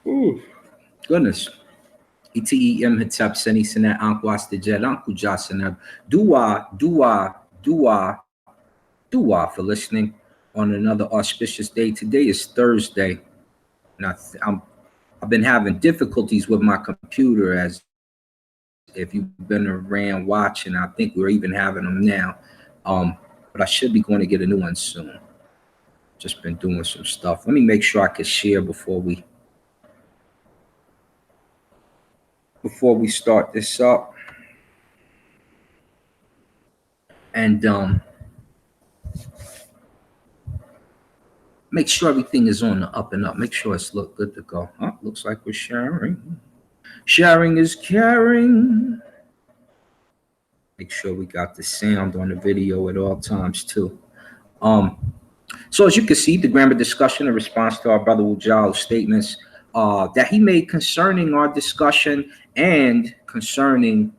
Ooh, goodness. ETEM Hitep Seni Sinet Ankwas de Jed Uncle Jasanab. Dua for listening on another auspicious day. Today is Thursday. And I've been having difficulties with my computer, as if you've been around watching. I think we're even having them now. But I should be going to get a new one soon. Just been doing some stuff. Let me make sure I can share before we start this up. And make sure everything is on the up and up. Make sure it's look good to go. Oh, looks like we're sharing. Sharing is caring. Make sure we got the sound on the video at all times too. So as you can see, the grammar discussion in response to our brother Wudjau's statements that he made concerning our discussion and concerning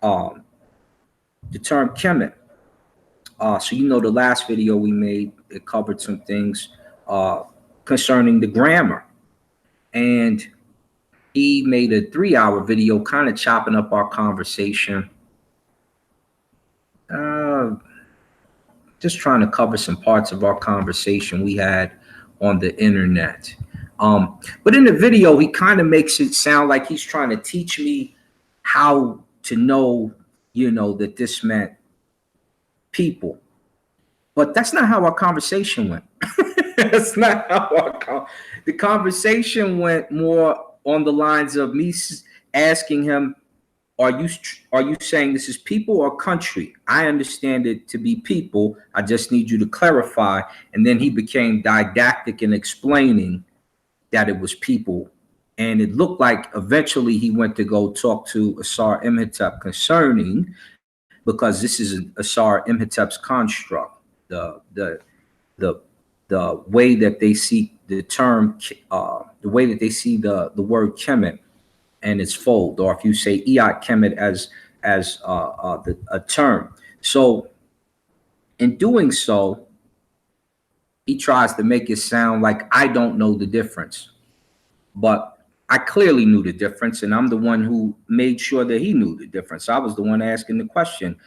the term kemet. So you know, the last video we made, it covered some things concerning the grammar, and he made a 3-hour video kind of chopping up our conversation, just trying to cover some parts of our conversation we had on the internet. But in the video, he kind of makes it sound like he's trying to teach me how to know, you know, that this meant people. But that's not how our conversation went. That's not how the conversation went. More on the lines of me asking him, are you saying this is people or country? I understand it to be people. I just need you to clarify. And then he became didactic in explaining that it was people. And it looked like eventually he went to go talk to Asar Imhotep concerning, because this is Asar Imhotep's construct, the way that they see the term, the way that they see the word kemet and its fold, or if you say iat kemet as a term. So in doing so, he tries to make it sound like I don't know the difference, but I clearly knew the difference, and I'm the one who made sure that he knew the difference. I was the one asking the question,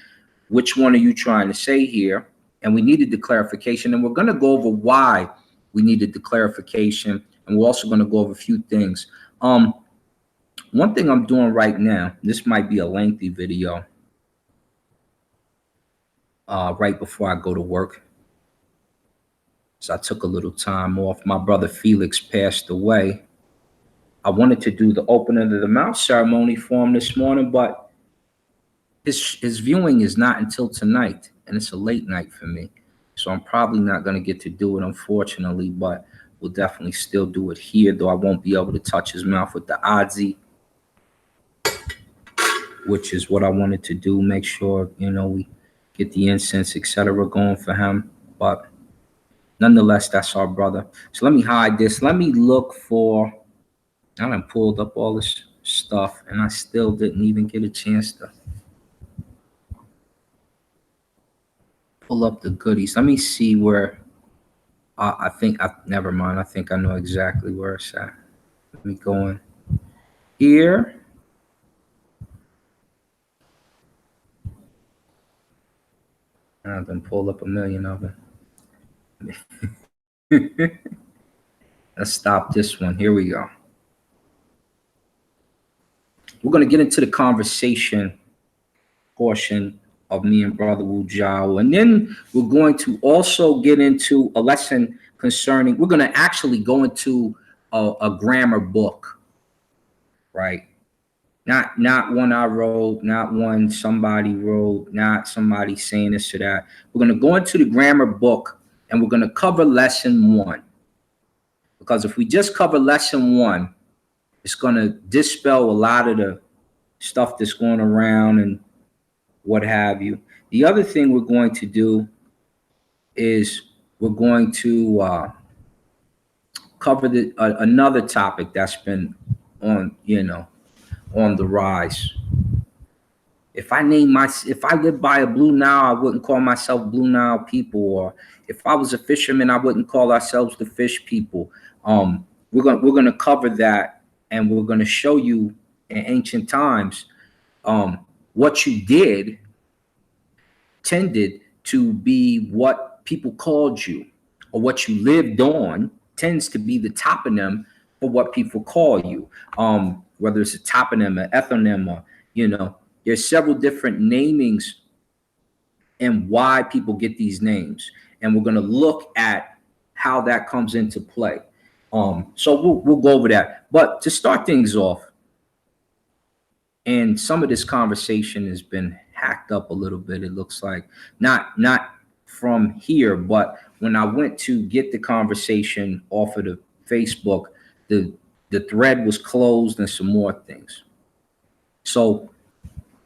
which one are you trying to say here? And we needed the clarification, and we're going to go over why we needed the clarification, and we're also going to go over a few things. One thing I'm doing right now, this might be a lengthy video, right before I go to work. So I took a little time off. My brother Felix passed away. I wanted to do the opening of the mouth ceremony for him this morning, but his viewing is not until tonight, and it's a late night for me. So I'm probably not going to get to do it, unfortunately, but we'll definitely still do it here, though I won't be able to touch his mouth with the adzi, which is what I wanted to do. Make sure, you know, we get the incense, etc., going for him. But nonetheless, that's our brother. So let me hide this. Let me look for, I done pulled up all this stuff, and I still didn't even get a chance to pull up the goodies. Let me see where, I think, never mind. I think I know exactly where it's at. Let me go in here. I've been pulled up a million of them. Let's stop this one. Here we go. We're going to get into the conversation portion of me and Brother Wudjau, and then we're going to also get into a lesson concerning, we're going to actually go into a grammar book, right? Not one I wrote, not one somebody wrote, not somebody saying this or that. We're going to go into the grammar book, and we're going to cover lesson 1. Because if we just cover lesson 1, it's going to dispel a lot of the stuff that's going around and what have you. The other thing we're going to do is we're going to cover another topic that's been on, you know, on the rise. If I lived by a Blue Nile, I wouldn't call myself Blue Nile people. Or if I was a fisherman, I wouldn't call ourselves the fish people. We're gonna cover that and we're going to show you in ancient times what you did tended to be what people called you, or what you lived on tends to be the toponym for what people call you. Whether it's a toponym, an ethnonym, or, there's several different namings and why people get these names. And we're going to look at how that comes into play. So we'll go over that. But to start things off, and some of this conversation has been hacked up a little bit, it looks like. Not from here, but when I went to get the conversation off of the Facebook, the thread was closed and some more things. So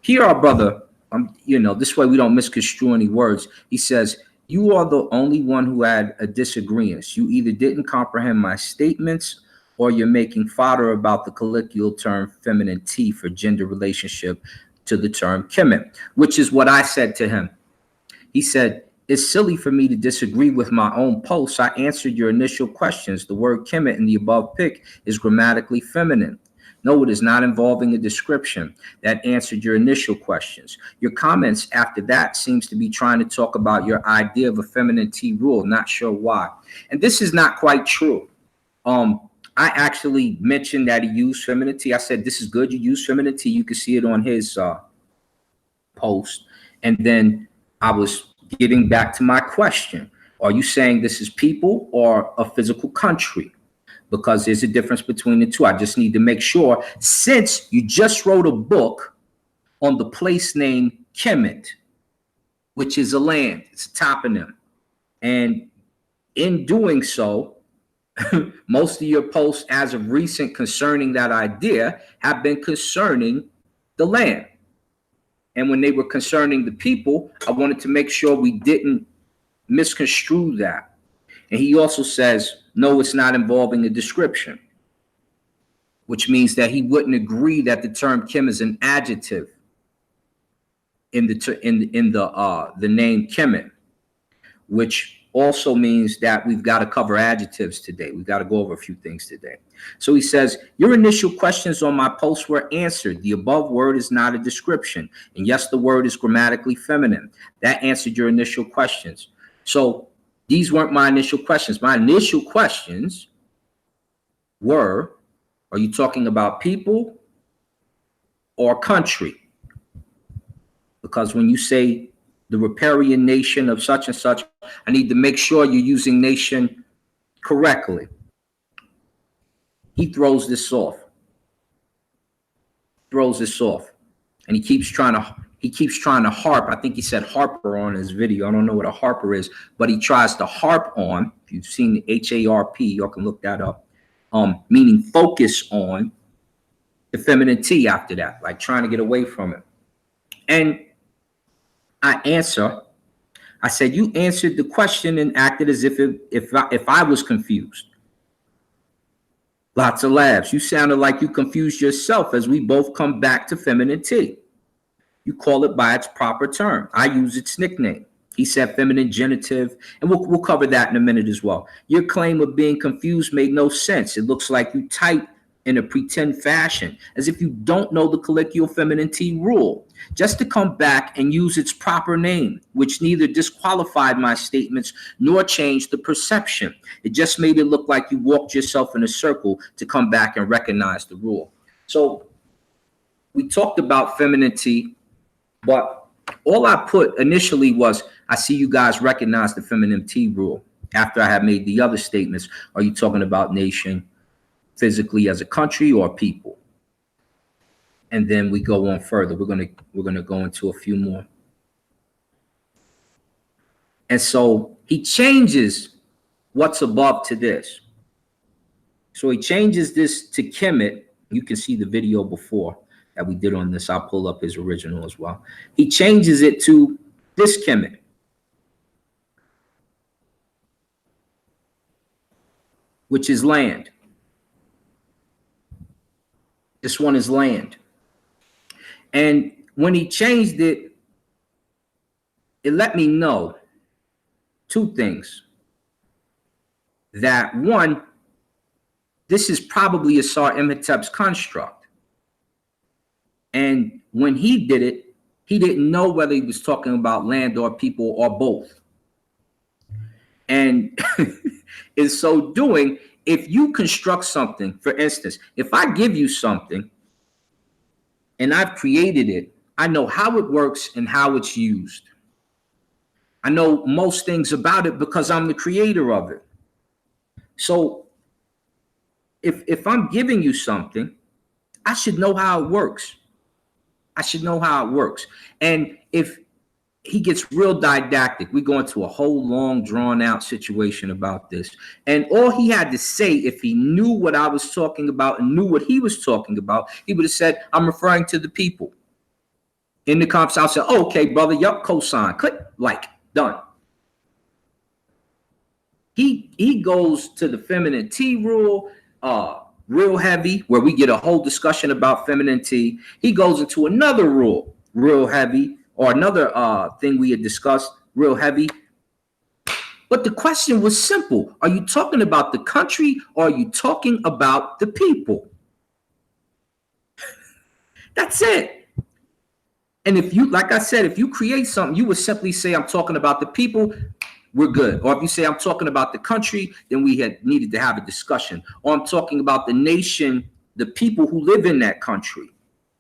here, our brother, this way we don't misconstrue any words. He says, "You are the only one who had a disagreement. You either didn't comprehend my statements, or you're making fodder about the colloquial term feminine T for gender relationship to the term kemet," which is what I said to him. He said, "It's silly for me to disagree with my own posts. I answered your initial questions. The word kemet in the above pic is grammatically feminine. No, it is not involving a description. That answered your initial questions. Your comments after that seems to be trying to talk about your idea of a feminine T rule. Not sure why." And this is not quite true. I actually mentioned that he used femininity. I said, "This is good. You use femininity." You can see it on his post. And then I was getting back to my question. Are you saying this is people or a physical country? Because there's a difference between the two. I just need to make sure, since you just wrote a book on the place name Kemet, which is a land, it's a toponym. And in doing so, most of your posts as of recent concerning that idea have been concerning the land. And when they were concerning the people, I wanted to make sure we didn't misconstrue that. And he also says, no, it's not involving a description, which means that he wouldn't agree that the term Kim is an adjective in the name Kemet, which also means that we've got to cover adjectives today. We've got to go over a few things today. So he says, your initial questions on my post were answered. The above word is not a description. And yes, the word is grammatically feminine. That answered your initial questions. So these weren't my initial questions. My initial questions were, are you talking about people or country? Because when you say the riparian nation of such and such, I need to make sure you're using nation correctly. He throws this off. And he keeps trying to harp. I think he said harper on his video. I don't know what a harper is, but he tries to harp on, if you've seen the HARP, y'all can look that up, meaning focus on the feminine T after that, like trying to get away from it. And I said, you answered the question and acted as if I was confused. Lots of laughs. You sounded like you confused yourself as we both come back to feminine T. You call it by its proper term. I use its nickname. He said feminine genitive, and we'll cover that in a minute as well. Your claim of being confused made no sense. It looks like you type in a pretend fashion, as if you don't know the colloquial feminine T rule, just to come back and use its proper name, which neither disqualified my statements nor changed the perception. It just made it look like you walked yourself in a circle to come back and recognize the rule. So we talked about femininity, but all I put initially was, I see you guys recognize the feminine T rule. After I had made the other statements, are you talking about nation physically as a country or people? And then we go on further. We're gonna go into a few more. And so he changes what's above to this. So he changes this to Kemet. You can see the video before that we did on this. I'll pull up his original as well. He changes it to this Kemet, which is land. This one is land. And when he changed it, it let me know two things. That one, this is probably Asar Imhotep's construct. And when he did it, he didn't know whether he was talking about land or people or both. And in so doing, if you construct something, for instance, if I give you something and I've created it, I know how it works and how it's used. I know most things about it because I'm the creator of it. So if I'm giving you something, I should know how it works. I should know how it works. And if he gets real didactic, we go into a whole long drawn out situation about this. And all he had to say, if he knew what I was talking about and knew what he was talking about, he would have said, I'm referring to the people. In the conversation, I'll say, oh, okay, brother, yup, cosign, click, like, done. He goes to the feminine T rule, real heavy, where we get a whole discussion about femininity. He goes into another rule, real heavy, or another thing we had discussed, real heavy. But the question was simple. Are you talking about the country or are you talking about the people? That's it. And if you, like I said, if you create something, you would simply say, I'm talking about the people, we're good. Or if you say, I'm talking about the country, then we had needed to have a discussion. Or I'm talking about the nation, the people who live in that country,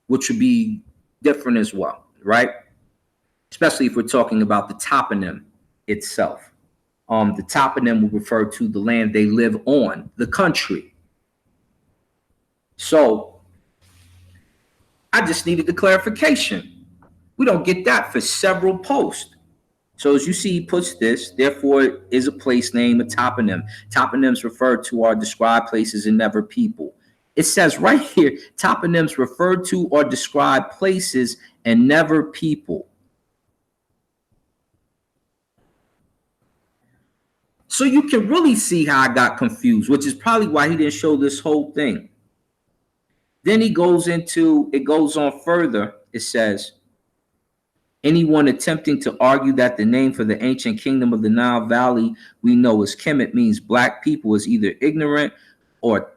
which would be different as well, right? Especially if we're talking about the toponym itself. The toponym will refer to the land they live on, the country. So I just needed the clarification. We don't get that for several posts. So as you see, he puts this, therefore it is a place name, a toponym. Toponyms refer to or describe places and never people. It says right here, toponyms refer to or describe places and never people. So you can really see how I got confused, which is probably why he didn't show this whole thing. Then he goes into, it goes on further. It says, anyone attempting to argue that the name for the ancient kingdom of the Nile Valley we know as Kemet means black people is either ignorant or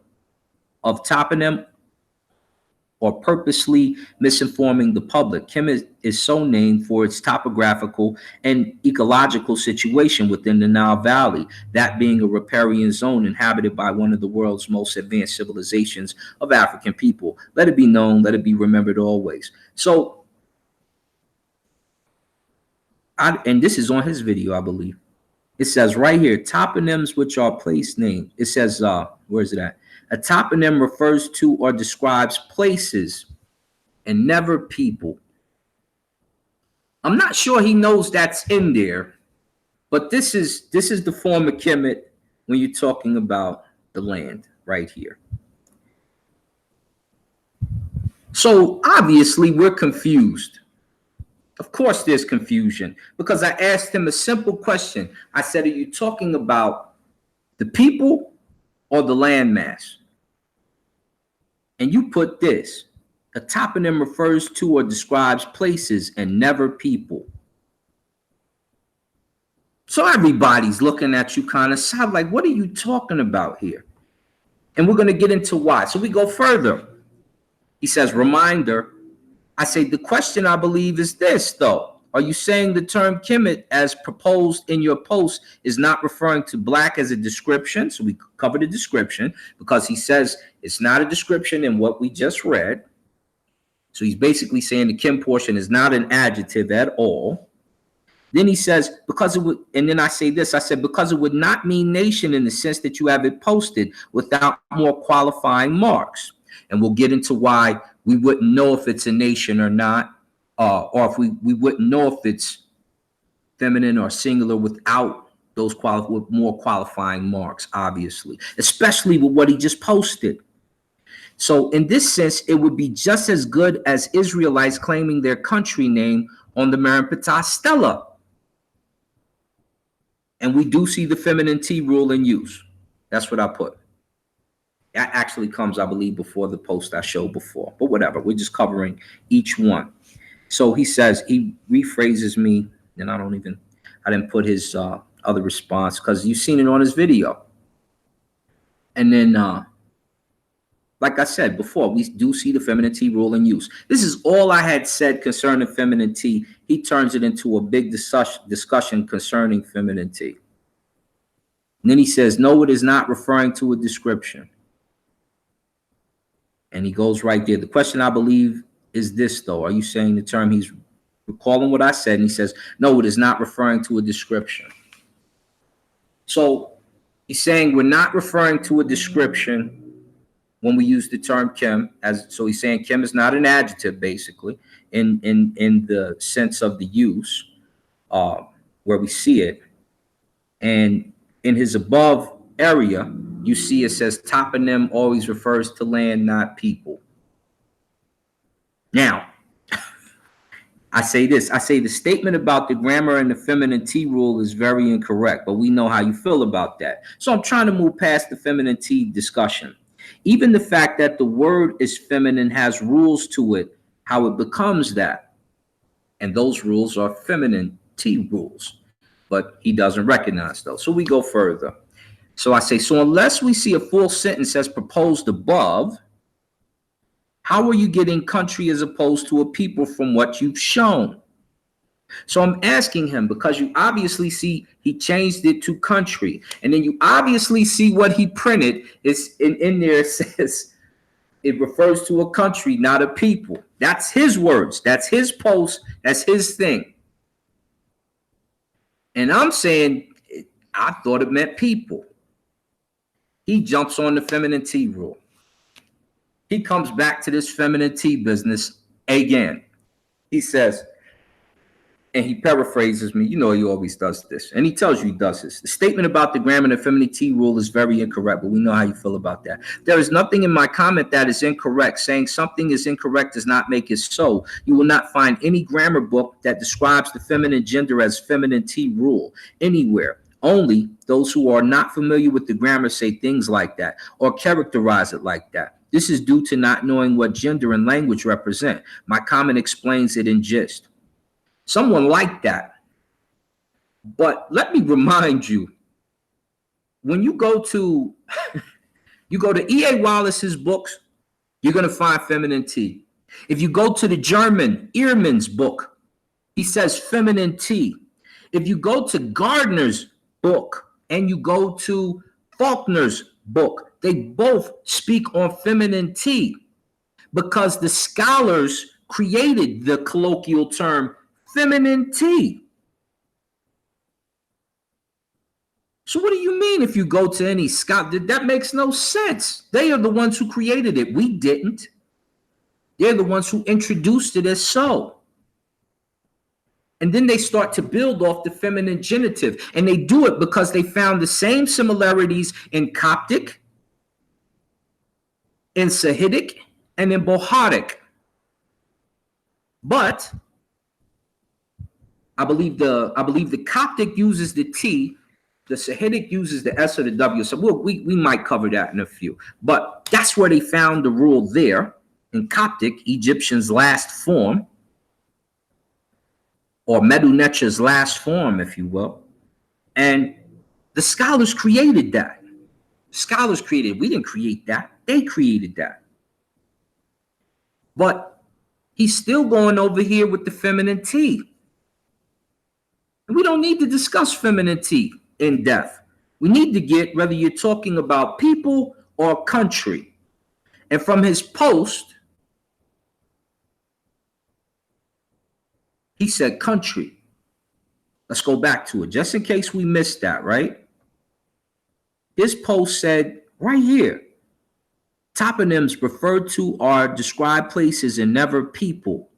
of toponym or purposely misinforming the public. Kemet is so named for its topographical and ecological situation within the Nile Valley, that being a riparian zone inhabited by one of the world's most advanced civilizations of African people. Let it be known, let it be remembered always. So, and this is on his video, I believe. It says right here, toponyms which are place names. It says, where is it at? A toponym refers to or describes places and never people. I'm not sure he knows that's in there, but this is the form of Kemet when you're talking about the land right here. So obviously we're confused. Of course there's confusion because I asked him a simple question. I said, are you talking about the people or the landmass? And you put this, a toponym refers to or describes places and never people. So everybody's looking at you kind of sad, like, what are you talking about here? And we're going to get into why. So we go further. He says, reminder. I say, the question I believe is this, though. Are you saying the term Kemet as proposed in your post is not referring to black as a description? So we covered the description because he says it's not a description in what we just read. So he's basically saying the Kim portion is not an adjective at all. Then he says, because it would, and then I say this, I said, because it would not mean nation in the sense that you have it posted without more qualifying marks. And we'll get into why we wouldn't know if it's a nation or not, or if we wouldn't know if it's feminine or singular without those with more qualifying marks, obviously, especially with what he just posted. So in this sense, it would be just as good as Israelites claiming their country name on the Merenptah stela. And we do see the feminine T rule in use. That's what I put. That actually comes, I believe, before the post I showed before. But whatever, we're just covering each one. So he says, he rephrases me, and I didn't put his other response because you've seen it on his video. And then Like I said before, we do see the feminine T rule in use. This is all I had said concerning feminine T. He turns it into a big discussion concerning feminine T. And then he says, no, it is not referring to a description. And he goes right there. The question, I believe, is this, though. Are you saying the term? He's recalling what I said, and he says, no, it is not referring to a description. So he's saying we're not referring to a description when we use the term Kim. So he's saying Kim is not an adjective, basically, in the sense of the use, where we see it. And in his above area, you see it says toponym always refers to land, not people. Now, I say this. I say the statement about the grammar and the feminine T rule is very incorrect, but we know how you feel about that. So I'm trying to move past the feminine T discussion. Even the fact that the word is feminine has rules to it, how it becomes that. And those rules are feminine T rules, but he doesn't recognize those. So we go further. So I say, so unless we see a full sentence as proposed above, how are you getting country as opposed to a people from what you've shown? So I'm asking him, because you obviously see he changed it to country, and then you obviously see what he printed is in there. It says it refers to a country, not a people. That's his words. That's his post. That's his thing. And I'm saying, I thought it meant people. He jumps on the feminine T rule. He comes back to this feminine T business again. He says, and he paraphrases me. You know he always does this. And he tells you he does this. The statement about the grammar and the feminine T rule is very incorrect, but we know how you feel about that. There is nothing in my comment that is incorrect. Saying something is incorrect does not make it so. You will not find any grammar book that describes the feminine gender as feminine T rule anywhere. Only those who are not familiar with the grammar say things like that or characterize it like that. This is due to not knowing what gender and language represent. My comment explains it in gist. Someone like that. But let me remind you, when you go to E.A. Wallace's books, you're going to find feminine T. If you go to the German Ehrman's book, he says feminine T. If you go to Gardner's book and you go to Faulkner's book, they both speak on feminine T because the scholars created the colloquial term feminine T. So what do you mean if you go to any scholar? That makes no sense. They are the ones who created it. We didn't. They're the ones who introduced it as so. And then they start to build off the feminine genitive. And they do it because they found the same similarities in Coptic, in Sahidic, and in Bohairic. But I believe the Coptic uses the T, the Sahidic uses the S or the W. So we might cover that in a few. But that's where they found the rule there in Coptic, Egyptian's last form, or Medu Neter's last form, if you will. And the scholars created that. Scholars created it. We didn't create that. They created that. But he's still going over here with the feminine T. And we don't need to discuss feminine T in depth. We need to get whether you're talking about people or country. And from his post, he said country. Let's go back to it, just in case we missed that, right? This post said right here, toponyms referred to are described places and never people.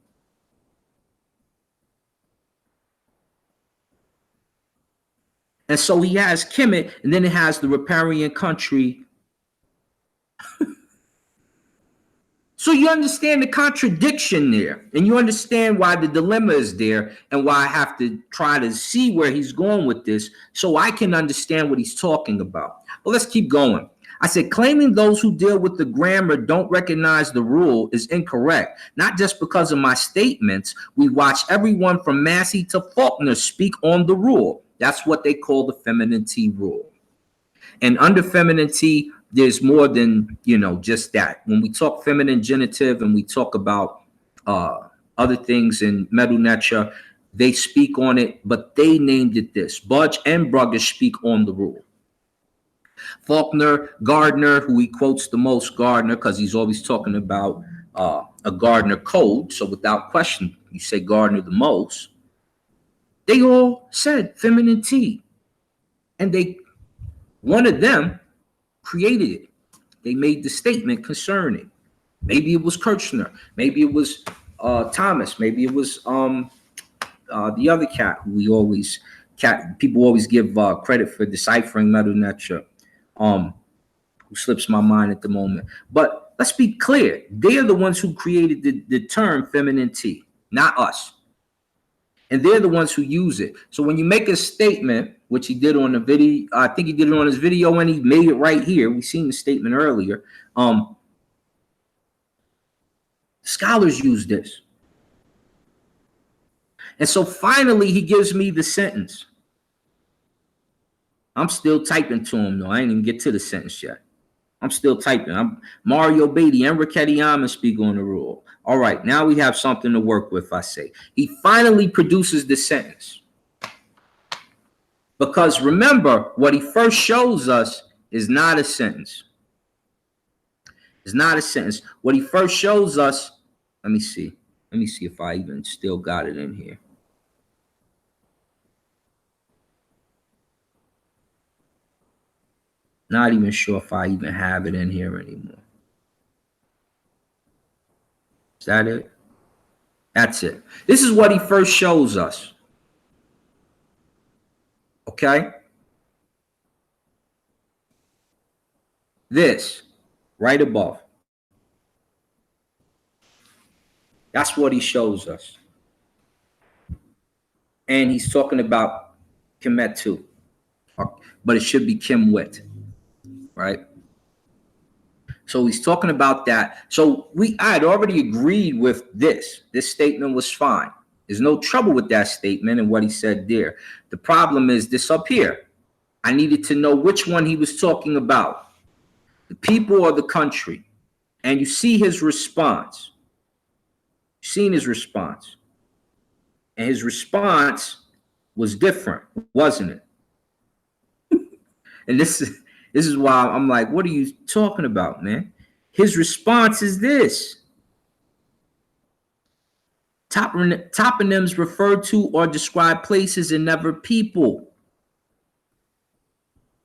And so he has Kemet, and then it has the riparian country. So you understand the contradiction there, and you understand why the dilemma is there and why I have to try to see where he's going with this so I can understand what he's talking about. But let's keep going. I said, claiming those who deal with the grammar don't recognize the rule is incorrect, not just because of my statements. We watch everyone from Massey to Faulkner speak on the rule. That's what they call the feminine T rule. And under feminine T, there's more than, just that. When we talk feminine genitive and we talk about other things in Medu Neter, they speak on it, but they named it this. Budge and Brugger speak on the rule. Faulkner, Gardner, who he quotes the most, Gardner, because he's always talking about a Gardner code. So without question, you say Gardner the most. They all said feminine T. And one of them created it. They made the statement concerning. Maybe it was Kirchner. Maybe it was Thomas. Maybe it was the other cat who people always give credit for deciphering Medu Neter, who slips my mind at the moment. But let's be clear. They are the ones who created the term feminine T, not us. And they're the ones who use it. So when you make a statement, which he did on the video, I think he did it on his video and he made it right here. We've seen the statement earlier. Scholars use this. And so finally, he gives me the sentence. I'm still typing to him, though. I ain't even get to the sentence yet. I'm still typing. I'm Mario Beatty and Rickety Yama speak on the rule. All right, now we have something to work with, I say. He finally produces the sentence. Because remember, what he first shows us is not a sentence. It's not a sentence. What he first shows us, let me see. Let me see if I even still got it in here. Not even sure if I even have it in here anymore. Is that it? That's it. This is what he first shows us. Okay? This, right above. That's what he shows us. And he's talking about Kemetu, but it should be Kimwit, right? So he's talking about that. So I had already agreed with this. This statement was fine. There's no trouble with that statement and what he said there. The problem is this up here. I needed to know which one he was talking about, the people or the country. And you see his response. You've seen his response. And his response was different, wasn't it? And this is why I'm like, what are you talking about, man? His response is this. Toponyms refer to or describe places and never people.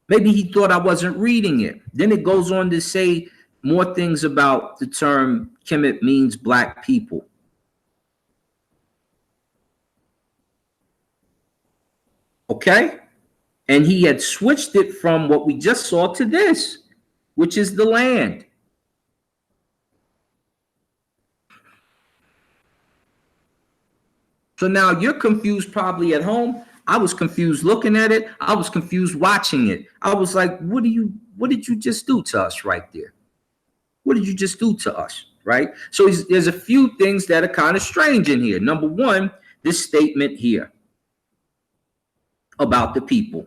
Maybe he thought I wasn't reading it. Then it goes on to say more things about the term Kemet means black people. Okay? And he had switched it from what we just saw to this, which is the land. So now you're confused probably at home. I was confused looking at it. I was confused watching it. I was like, what did you just do to us right there? What did you just do to us, right? So there's a few things that are kind of strange in here. Number one, this statement here about the people.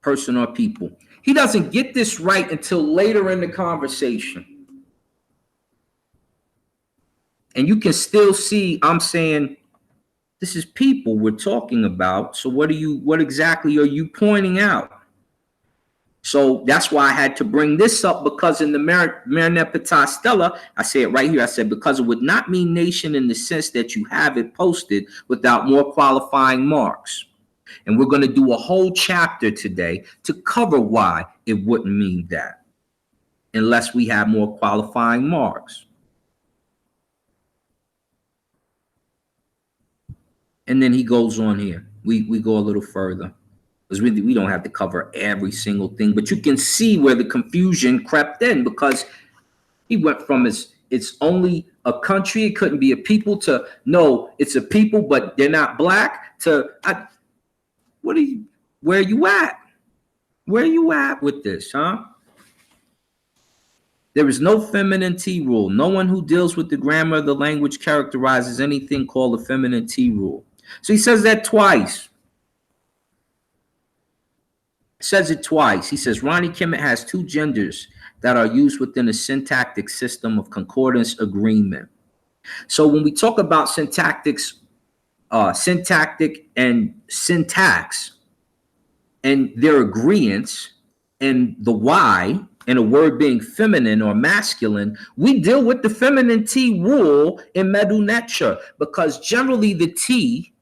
Person or people. He doesn't get this right until later in the conversation. And you can still see I'm saying this is people we're talking about. So what exactly are you pointing out? So that's why I had to bring this up, because in the Marinette Pata Stella, I say it right here. I said, because it would not mean nation in the sense that you have it posted without more qualifying marks. And we're going to do a whole chapter today to cover why it wouldn't mean that unless we have more qualifying marks. And then he goes on here. We go a little further because we don't have to cover every single thing, but you can see where the confusion crept in, because he went from it's only a country, it couldn't be a people, to no, it's a people, but they're not black, to where you at? Where you at with this, huh? There is no feminine T rule. No one who deals with the grammar of the language characterizes anything called a feminine T rule. So he says that twice. says it twice. He says Ronnie Kimmett has two genders that are used within a syntactic system of concordance agreement. So when we talk about syntactic and syntax and their agreements and the Y and a word being feminine or masculine, we deal with the feminine T rule in Medu because generally the T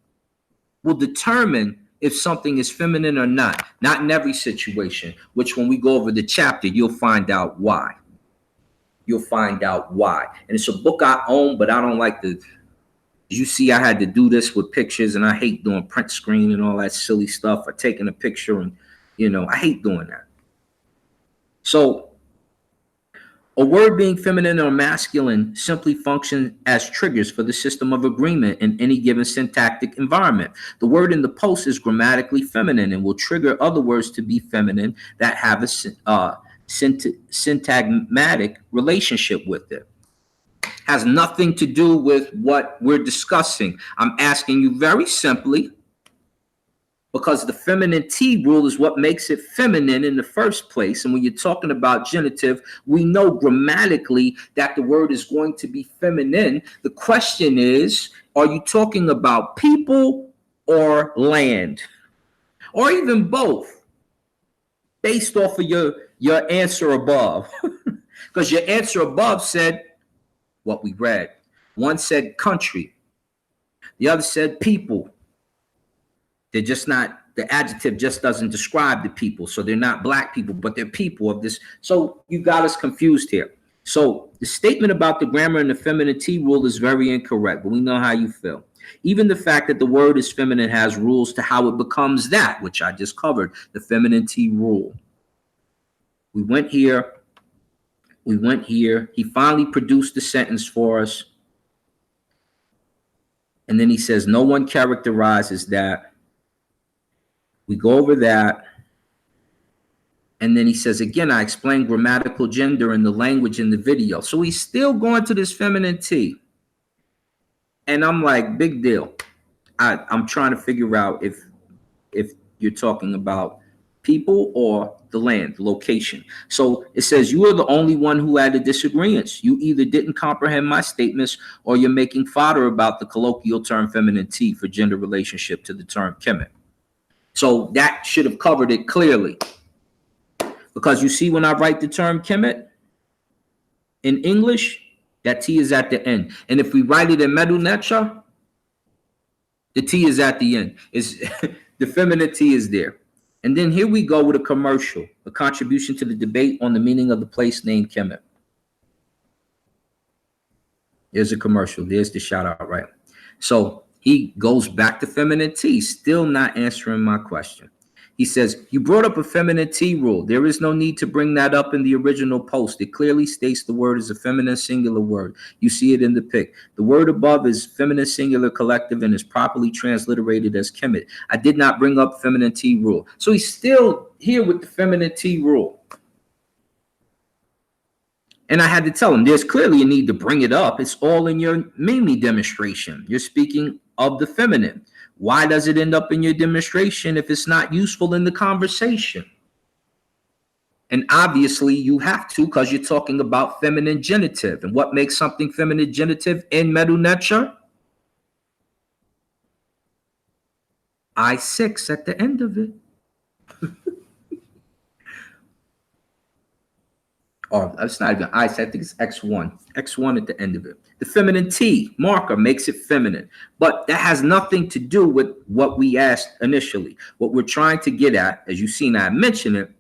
will determine if something is feminine or not. Not in every situation, which when we go over the chapter, you'll find out why. You'll find out why. And it's a book I own, but I don't like to. You see, I had to do this with pictures, and I hate doing print screen and all that silly stuff, or taking a picture, and I hate doing that. So a word being feminine or masculine simply functions as triggers for the system of agreement in any given syntactic environment. The word in the post is grammatically feminine and will trigger other words to be feminine that have a syntagmatic relationship with it. Has nothing to do with what we're discussing. I'm asking you very simply, because the feminine T rule is what makes it feminine in the first place. And when you're talking about genitive, we know grammatically that the word is going to be feminine. The question is, are you talking about people or land? Or even both, based off of your answer above. Because your answer above said what we read. One said country. The other said people. They're just not, the adjective just doesn't describe the people. So they're not black people, but they're people of this. So you got us confused here. So the statement about the grammar and the feminine T rule is very incorrect, but we know how you feel. Even the fact that the word is feminine has rules to how it becomes that, which I just covered, the feminine T rule. We went here. We went here. He finally produced the sentence for us. And then he says, no one characterizes that. We go over that. And then he says, again, I explained grammatical gender in the language in the video. So he's still going to this feminine T. And I'm like, big deal. I'm trying to figure out if you're talking about people or the land, the location. So it says, you are the only one who had a disagreement. You either didn't comprehend my statements or you're making fodder about the colloquial term feminine T for gender relationship to the term Kemet. So that should have covered it clearly. Because you see, when I write the term Kemet in English, that T is at the end. And if we write it in Medu Necha, the T is at the end. The feminine T is there. And then here we go with a commercial, a contribution to the debate on the meaning of the place name Kemet. There's a commercial. There's the shout out, right? So he goes back to feminine T, still not answering my question. He says, you brought up a feminine T rule. There is no need to bring that up in the original post. It clearly states the word is a feminine singular word. You see it in the pic. The word above is feminine singular collective and is properly transliterated as Kemet. I did not bring up feminine T rule. So he's still here with the feminine T rule. And I had to tell him, there's clearly a need to bring it up. It's all in your Mimi demonstration. You're speaking of the feminine. Why does it end up in your demonstration if it's not useful in the conversation? And obviously you have to, because you're talking about feminine genitive. And what makes something feminine genitive in Medu Necha? I6 at the end of it. Or it's not even I6, I think it's X1. X1 at the end of it. The feminine T marker makes it feminine. But that has nothing to do with what we asked initially. What we're trying to get at, as you've seen, I mentioned it,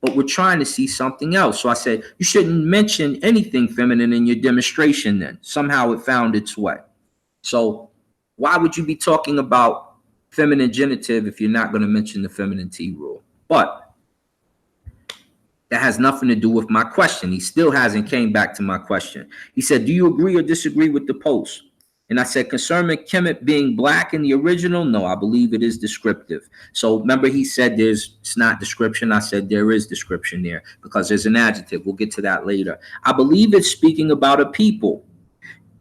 but we're trying to see something else. So I said, you shouldn't mention anything feminine in your demonstration then. Somehow it found its way. So why would you be talking about feminine genitive if you're not going to mention the feminine T rule? But that has nothing to do with my question. He still hasn't came back to my question. He said, do you agree or disagree with the post? And I said, concerning Kemet being black in the original, no, I believe it is descriptive. So remember, he said it's not description. I said there is description there because there's an adjective. We'll get to that later. I believe it's speaking about a people.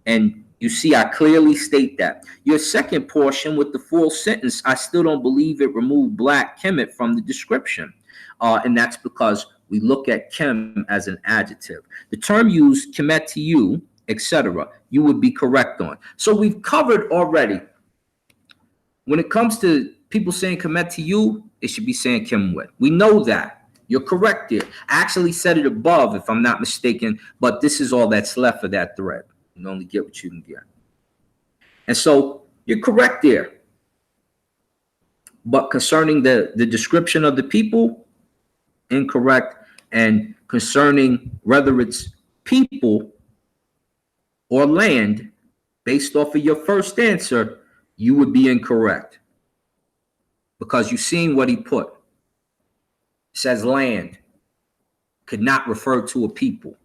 And You see, I clearly state that. Your second portion with the full sentence, I still don't believe it removed black Kemet from the description. And that's because we look at Kem as an adjective. The term used, Kemet to you, etc., you would be correct on. So we've covered already. When it comes to people saying Kemet to you, it should be saying Kim with. We know that. You're correct there. I actually said it above, if I'm not mistaken, but this is all that's left of that thread. You can only get what you can get. And so you're correct there. But concerning the description of the people, incorrect. And concerning whether it's people or land, based off of your first answer, you would be incorrect. Because you've seen what he put. It says land could not refer to a people.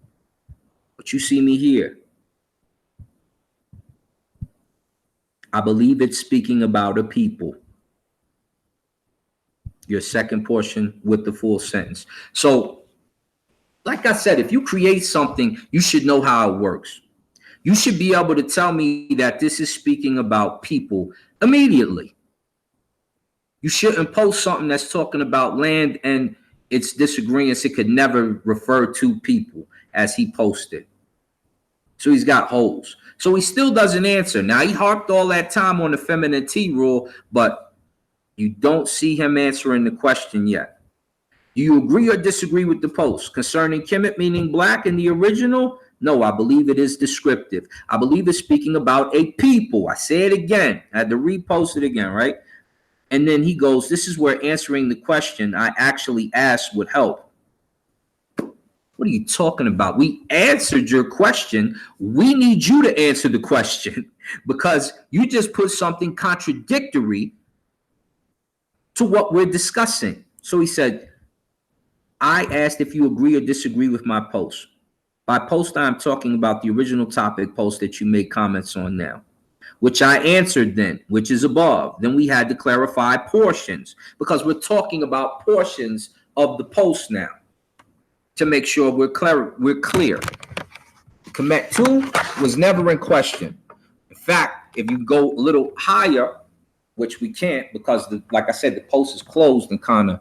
But you see me here. I believe it's speaking about a people. Your second portion with the full sentence. So, like I said, if you create something, you should know how it works. You should be able to tell me that this is speaking about people immediately. You shouldn't post something that's talking about land and its disagreements. It could never refer to people as he posted. So he's got holes. So he still doesn't answer. Now, he harped all that time on the femininity rule, but you don't see him answering the question yet. Do you agree or disagree with the post concerning Kemet meaning black in the original? No, I believe it is descriptive. I believe it's speaking about a people. I say it again. I had to repost it again, right? And then he goes, this is where answering the question I actually asked would help. What are you talking about? We answered your question. We need you to answer the question because you just put something contradictory to what we're discussing. So he said, I asked if you agree or disagree with my post. By post, I'm talking about the original topic post that you make comments on now, which I answered then, which is above. Then we had to clarify portions because we're talking about portions of the post now to make sure we're clear. Kemet 2 was never in question. In fact, if you go a little higher, which we can't because, like I said, the post is closed and kind of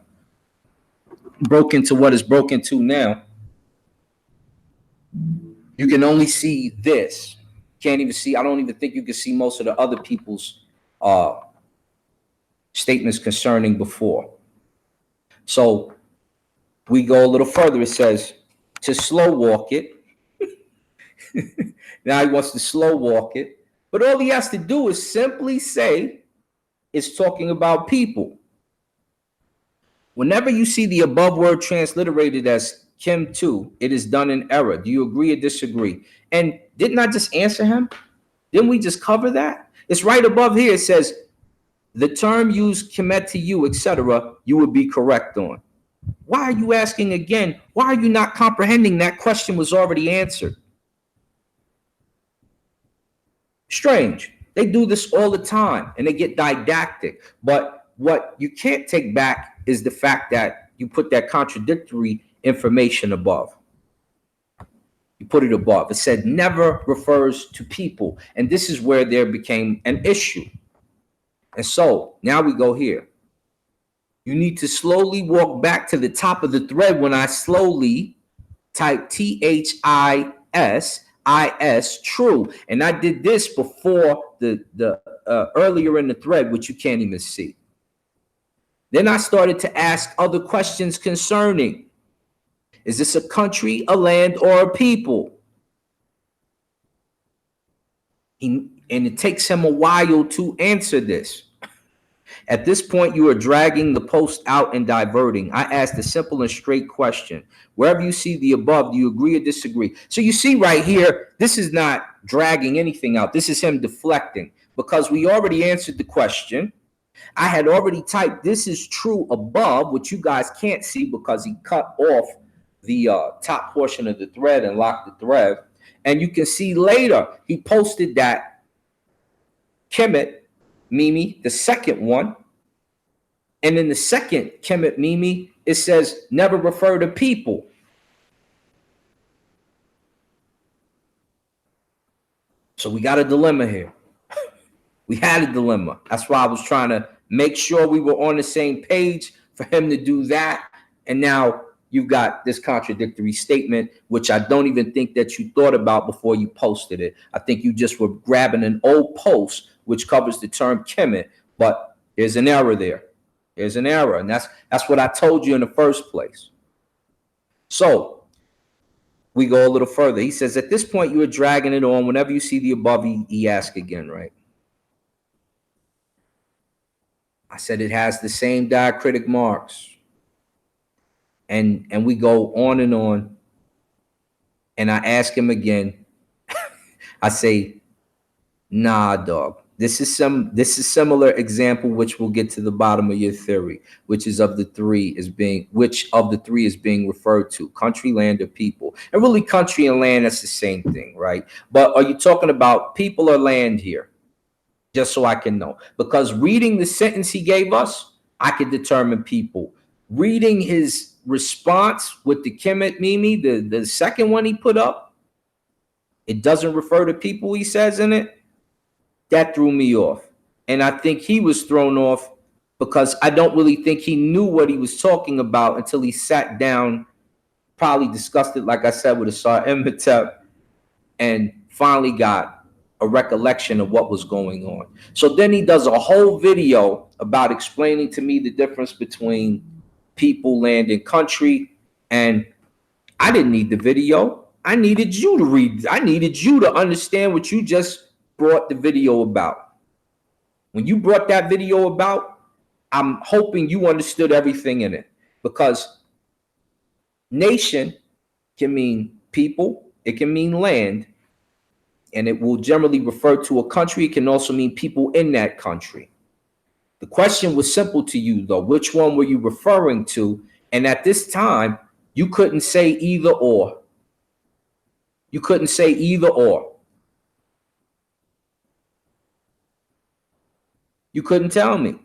broke into what is broken to now. You can only see this. Can't even see. I don't even think you can see most of the other people's statements concerning before. So we go a little further. It says to slow walk it. Now he wants to slow walk it. But all he has to do is simply say it's talking about people. Whenever you see the above word transliterated as Kim 2, it is done in error. Do you agree or disagree? And didn't I just answer him? Didn't we just cover that? It's right above here. It says the term used Kemet to you, etc., you would be correct on. Why are you asking again? Why are you not comprehending that question was already answered? Strange. They do this all the time and they get didactic. But what you can't take back is the fact that you put that contradictory information above. You put it above. It said never refers to people. And this is where there became an issue. And so now we go here. You need to slowly walk back to the top of the thread when I slowly type THIS true. And I did this before the earlier in the thread, which you can't even see. Then I started to ask other questions concerning, is this a country, a land, or a people? And it takes him a while to answer this. At this point, you are dragging the post out and diverting. I asked a simple and straight question. Wherever you see the above, do you agree or disagree? So you see right here, this is not dragging anything out. This is him deflecting because we already answered the question. I had already typed this is true above, which you guys can't see because he cut off the top portion of the thread and locked the thread. And you can see later, he posted that Kemet Mimi, the second one. And in the second Kemet Mimi, it says never refer to people. So we got a dilemma here. We had a dilemma. That's why I was trying to make sure we were on the same page for him to do that. And now you've got this contradictory statement, which I don't even think that you thought about before you posted it. I think you just were grabbing an old post which covers the term Kemet, but there's an error there. There's an error, and that's what I told you in the first place. So we go a little further. He says, at this point, you are dragging it on. Whenever you see the above, he asks again, right? I said it has the same diacritic marks. And we go on. And I ask him again. I say, nah, dog. This is similar example, which we'll get to the bottom of your theory, which of the three is being referred to: country, land, or people. And really, country and land, that's the same thing, right? But are you talking about people or land here? Just so I can know. Because reading the sentence he gave us, I could determine people. Reading his response with the Kemet Mimi, the second one he put up, it doesn't refer to people, he says in it. That threw me off. And I think he was thrown off because I don't really think he knew what he was talking about until he sat down, probably discussed it, like I said, with Asar Imhotep, and finally got a recollection of what was going on. So then he does a whole video about explaining to me the difference between people, land, and country. And I didn't need the video. I needed you to read. I needed you to understand what you just brought the video about. When you brought that video about, I'm hoping you understood everything in it, because nation can mean people, it can mean land, and it will generally refer to a country. It can also mean people in that country. The question was simple to you, though. Which one were you referring to? And at this time, you couldn't say either or. You couldn't say either or. You couldn't tell me.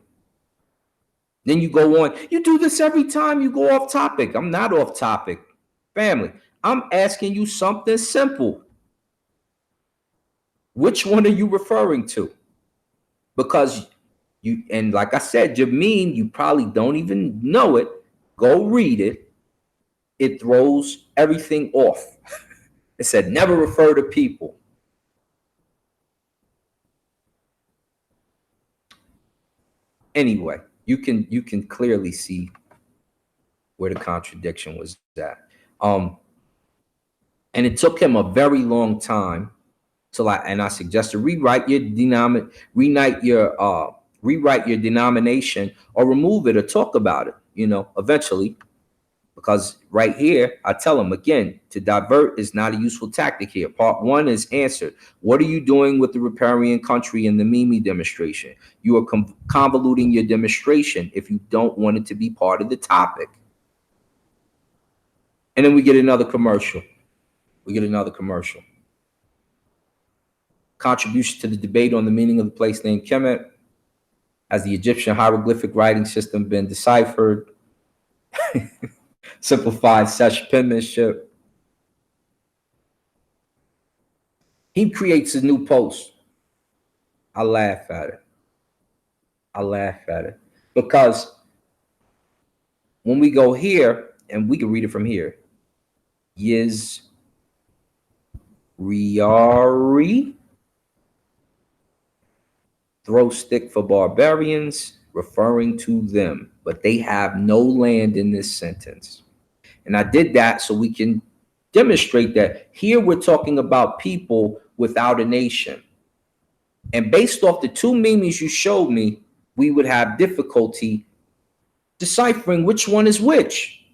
Then you go on. You do this every time you go off topic. I'm not off topic. Family, I'm asking you something simple. Which one are you referring to? Because you, and like I said, Jameen, you probably don't even know it. Go read it. It throws everything off. It said never refer to people. Anyway, you can clearly see where the contradiction was at. And it took him a very long time till I suggested rewrite your denomination or remove it or talk about it, eventually. Because right here, I tell him again, to divert is not a useful tactic here. Part one is answered. What are you doing with the riparian country in the Mimi demonstration? You are convoluting your demonstration if you don't want it to be part of the topic. And then we get another commercial. Contribution to the debate on the meaning of the place name Kemet. Has the Egyptian hieroglyphic writing system been deciphered? Simplified such penmanship. He creates a new post. I laugh at it. Because when we go here, and we can read it from here, Yiz Riari, throw stick for barbarians, referring to them, but they have no land in this sentence. And I did that so we can demonstrate that here we're talking about people without a nation. And based off the two memes you showed me, we would have difficulty deciphering which one is which.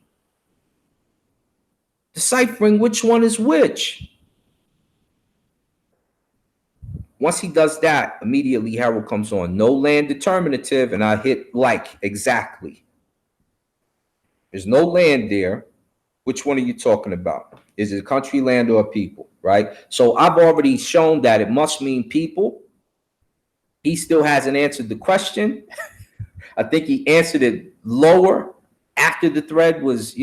Once he does that, immediately Harold comes on. No land determinative, and I hit like exactly. There's no land there. Which one are you talking about? Is it a country, land, or a people, right? So I've already shown that it must mean people. He still hasn't answered the question. I think he answered it lower after the thread was,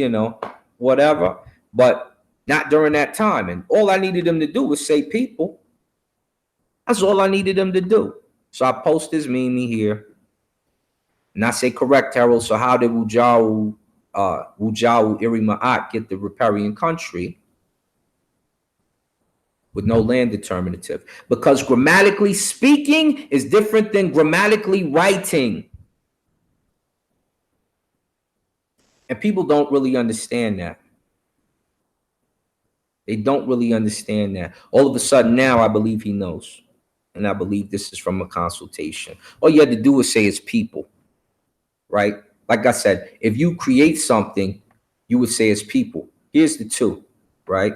whatever, but not during that time. And all I needed him to do was say people. That's all I needed him to do. So I post his meme here. And I say, correct, Harold. So how did Wudjau Iri Ma'at get the riparian country with no land determinative? Because grammatically speaking is different than grammatically writing. And people don't really understand that. They don't really understand that. All of a sudden now I believe he knows. And I believe this is from a consultation. All you had to do is say it's people, right? Like I said, if you create something, you would say it's people. Here's the two, right?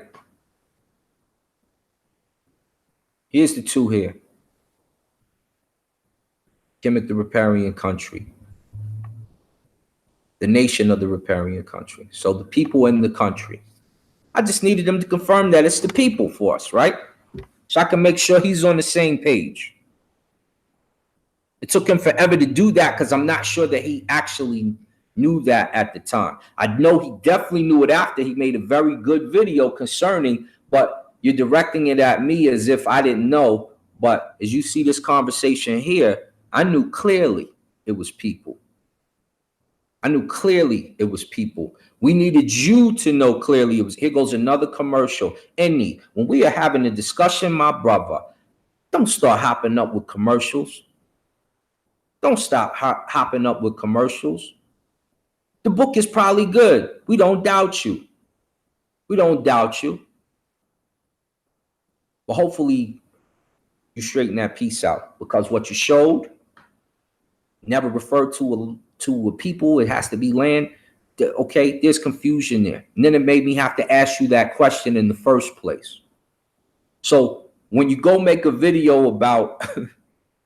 Here's the two here. Kemet, the riparian country. The nation of the riparian country. So the people in the country. I just needed them to confirm that it's the people for us, right? So I can make sure he's on the same page. It took him forever to do that because I'm not sure that he actually knew that at the time. I know he definitely knew it after he made a very good video concerning, but you're directing it at me as if I didn't know. But as you see this conversation here, I knew clearly it was people. I knew clearly it was people. We needed you to know clearly it was. Here goes another commercial. Any, when we are having a discussion, my brother, don't start hopping up with commercials. Don't stop hopping up with commercials. The book is probably good. We don't doubt you. We don't doubt you. But hopefully you straighten that piece out, because what you showed never referred to a people. It has to be land. Okay, there's confusion there. And then it made me have to ask you that question in the first place. So when you go make a video about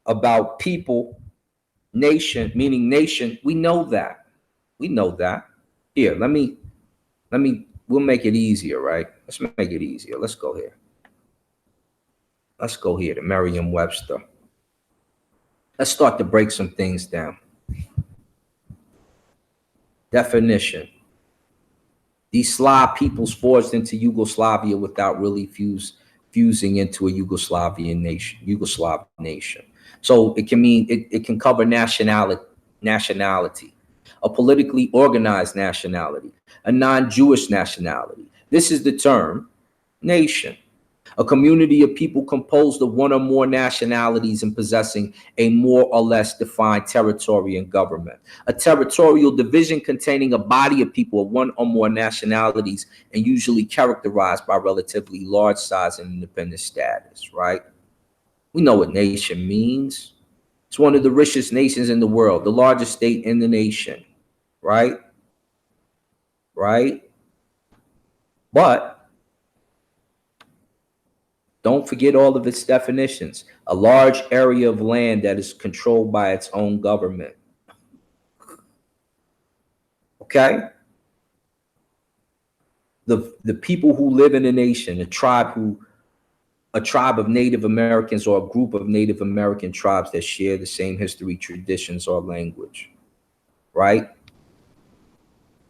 about people, nation, meaning nation, we know that. We know that. Here, we'll make it easier, right? Let's make it easier. Let's go here. Let's go here to Merriam-Webster. Let's start to break some things down. Definition. These Slav peoples forged into Yugoslavia without really fusing into a Yugoslav nation. So it can mean it can cover nationality, a politically organized nationality, a non-Jewish nationality. This is the term nation. A community of people composed of one or more nationalities and possessing a more or less defined territory and government. A territorial division containing a body of people of one or more nationalities and usually characterized by relatively large size and independent status, right? We know what nation means. It's one of the richest nations in the world, the largest state in the nation, right? Right? But don't forget all of its definitions. A large area of land that is controlled by its own government. Okay? The people who live in a nation, a tribe of Native Americans or a group of Native American tribes that share the same history, traditions, or language. Right?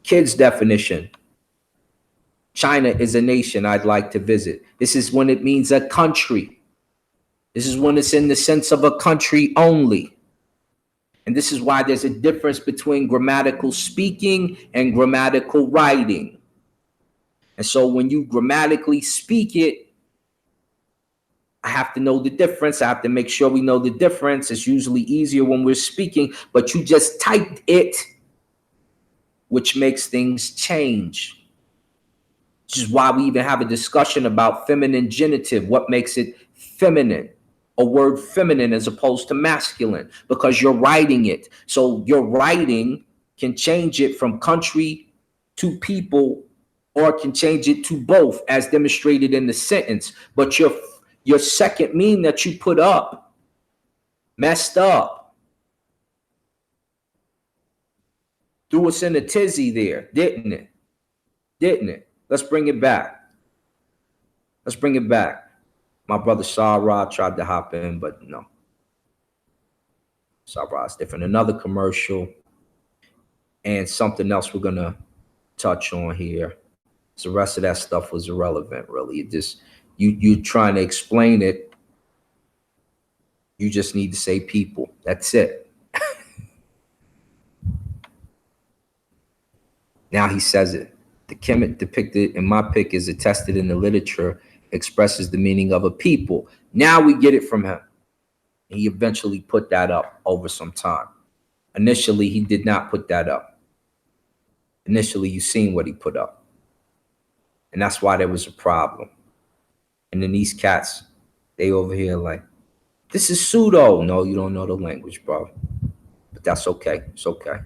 Kids' definition. China is a nation I'd like to visit. This is when it means a country. This is when it's in the sense of a country only. And this is why there's a difference between grammatical speaking and grammatical writing. And so when you grammatically speak it, I have to know the difference. I have to make sure we know the difference. It's usually easier when we're speaking, but you just typed it, which makes things change. Which is why we even have a discussion about feminine genitive. What makes it feminine? A word feminine as opposed to masculine, because you're writing it. So your writing can change it from country to people, or can change it to both as demonstrated in the sentence. But your second mean that you put up messed up. Threw us in a tizzy there, didn't it? Didn't it? Let's bring it back. Let's bring it back. My brother Sarah tried to hop in, but no. Sarah's different. Another commercial and something else we're going to touch on here. So the rest of that stuff was irrelevant, really. It just, you're trying to explain it You just need to say people. That's it. Now he says it. The Kemet depicted in my pic is attested in the literature, expresses the meaning of a people. Now we get it from him. He eventually put that up over some time. Initially, he did not put that up. Initially, you seen what he put up. And that's why there was a problem. And then these cats, they over here like, this is pseudo. No, you don't know the language, bro. But that's okay. It's okay.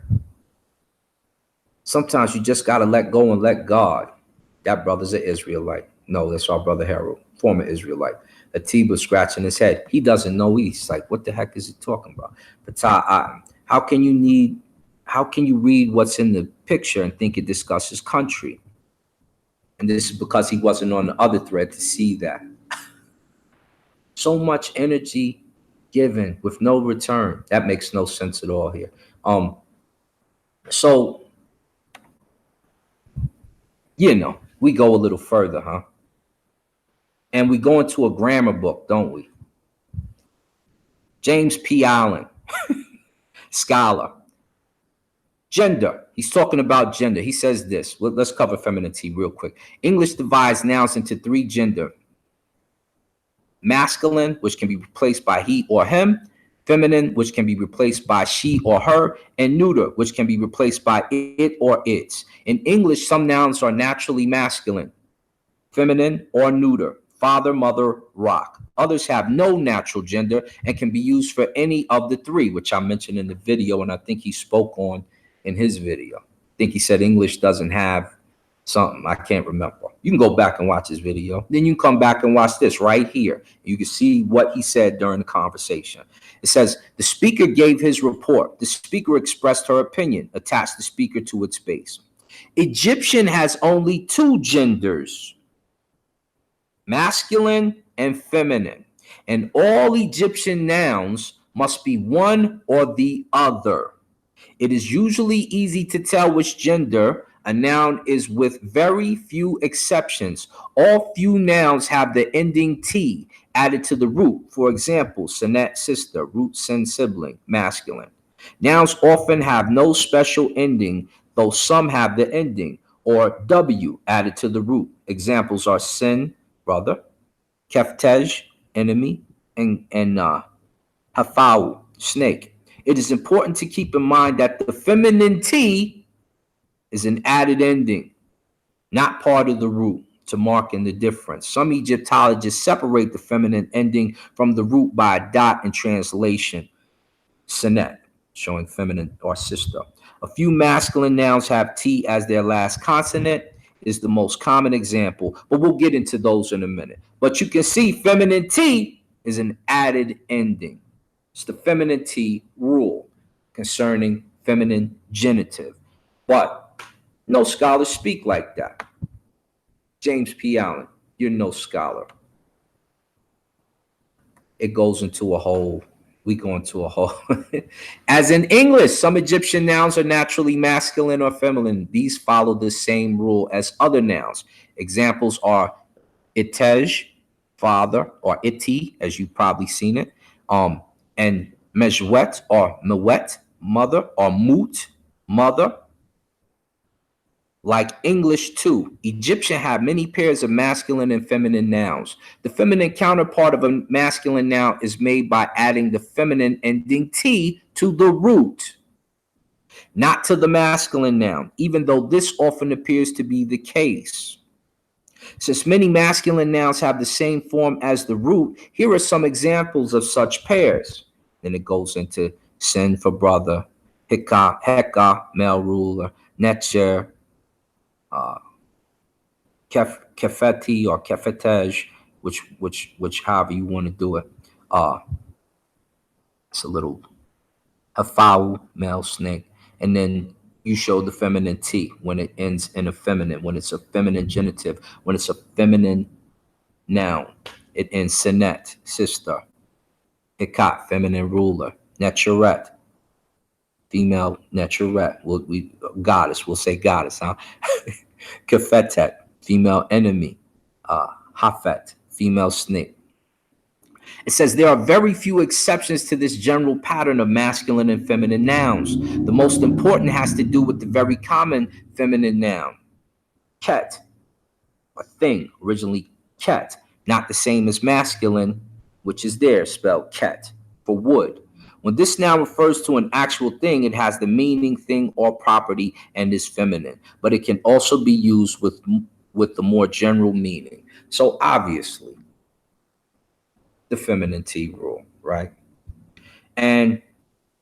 Sometimes you just got to let go and let God. That brother's an Israelite. No, that's our brother Harold, former Israelite. Atiba scratching his head. He doesn't know. He's like, what the heck is he talking about? But how can you read what's in the picture and think it discusses country? And this is because he wasn't on the other thread to see that. So much energy given with no return. That makes no sense at all here. So, we go a little further, huh? And we go into a grammar book, don't we? James P. Allen, scholar. Gender. He's talking about gender. He says this. Let's cover femininity real quick. English divides nouns into 3 gender. Masculine, which can be replaced by he or him. Feminine, which can be replaced by she or her. And neuter, which can be replaced by it or its. In English, some nouns are naturally masculine, feminine, or neuter. Father, mother, rock. Others have no natural gender and can be used for any of the 3, which I mentioned in the video, and I think he spoke on in his video. I think he said English doesn't have something. I can't remember. You can go back and watch his video. Then you can come back and watch this right here. You can see what he said during the conversation. It says, the speaker gave his report. The speaker expressed her opinion. Attached the speaker to its base. Egyptian has only 2 genders, masculine and feminine, and all Egyptian nouns must be one or the other. It is usually easy to tell which gender a noun is with very few exceptions. All few nouns have the ending T added to the root. For example, Sinet, sister, root, sin, sibling, masculine. Nouns often have no special ending, though some have the ending, or W added to the root. Examples are sin, brother, keftej, enemy, and hafau, snake. It is important to keep in mind that the feminine T is an added ending, not part of the root, to mark in the difference. Some Egyptologists separate the feminine ending from the root by a dot in translation, sinet, showing feminine or sister. A few masculine nouns have T as their last consonant, is the most common example, but we'll get into those in a minute. But you can see feminine T is an added ending. It's the feminine T rule concerning feminine genitive. But no scholars speak like that. James P. Allen, you're no scholar. It goes into a whole, we go into a whole. As in English, some Egyptian nouns are naturally masculine or feminine. These follow the same rule as other nouns. Examples are itej, father, or iti, as you've probably seen it, and mejwet or mewet, mother, or mut, mother. Like English too, Egyptian have many pairs of masculine and feminine nouns. The feminine counterpart of a masculine noun is made by adding the feminine ending T to the root, not to the masculine noun, even though this often appears to be the case. Since many masculine nouns have the same form as the root, here are some examples of such pairs. Then it goes into sin for brother, heka, male ruler, netcher, kefeti or kefetej, which however you want to do it. It's a little hafau, male snake, and then you show the feminine T when it ends in a feminine, when it's a feminine genitive, when it's a feminine noun, it ends sinet, sister, hikat, feminine ruler, netcheret, female netcheret, goddess, we'll say goddess, huh? Kefetet, female enemy, hafet, female snake. It says there are very few exceptions to this general pattern of masculine and feminine nouns. The most important has to do with the very common feminine noun, ket, a thing, originally ket, not the same as masculine, which is there, spelled ket, for wood. When this noun refers to an actual thing, it has the meaning thing or property and is feminine, but it can also be used with the more general meaning. So obviously, the femininity rule, right? And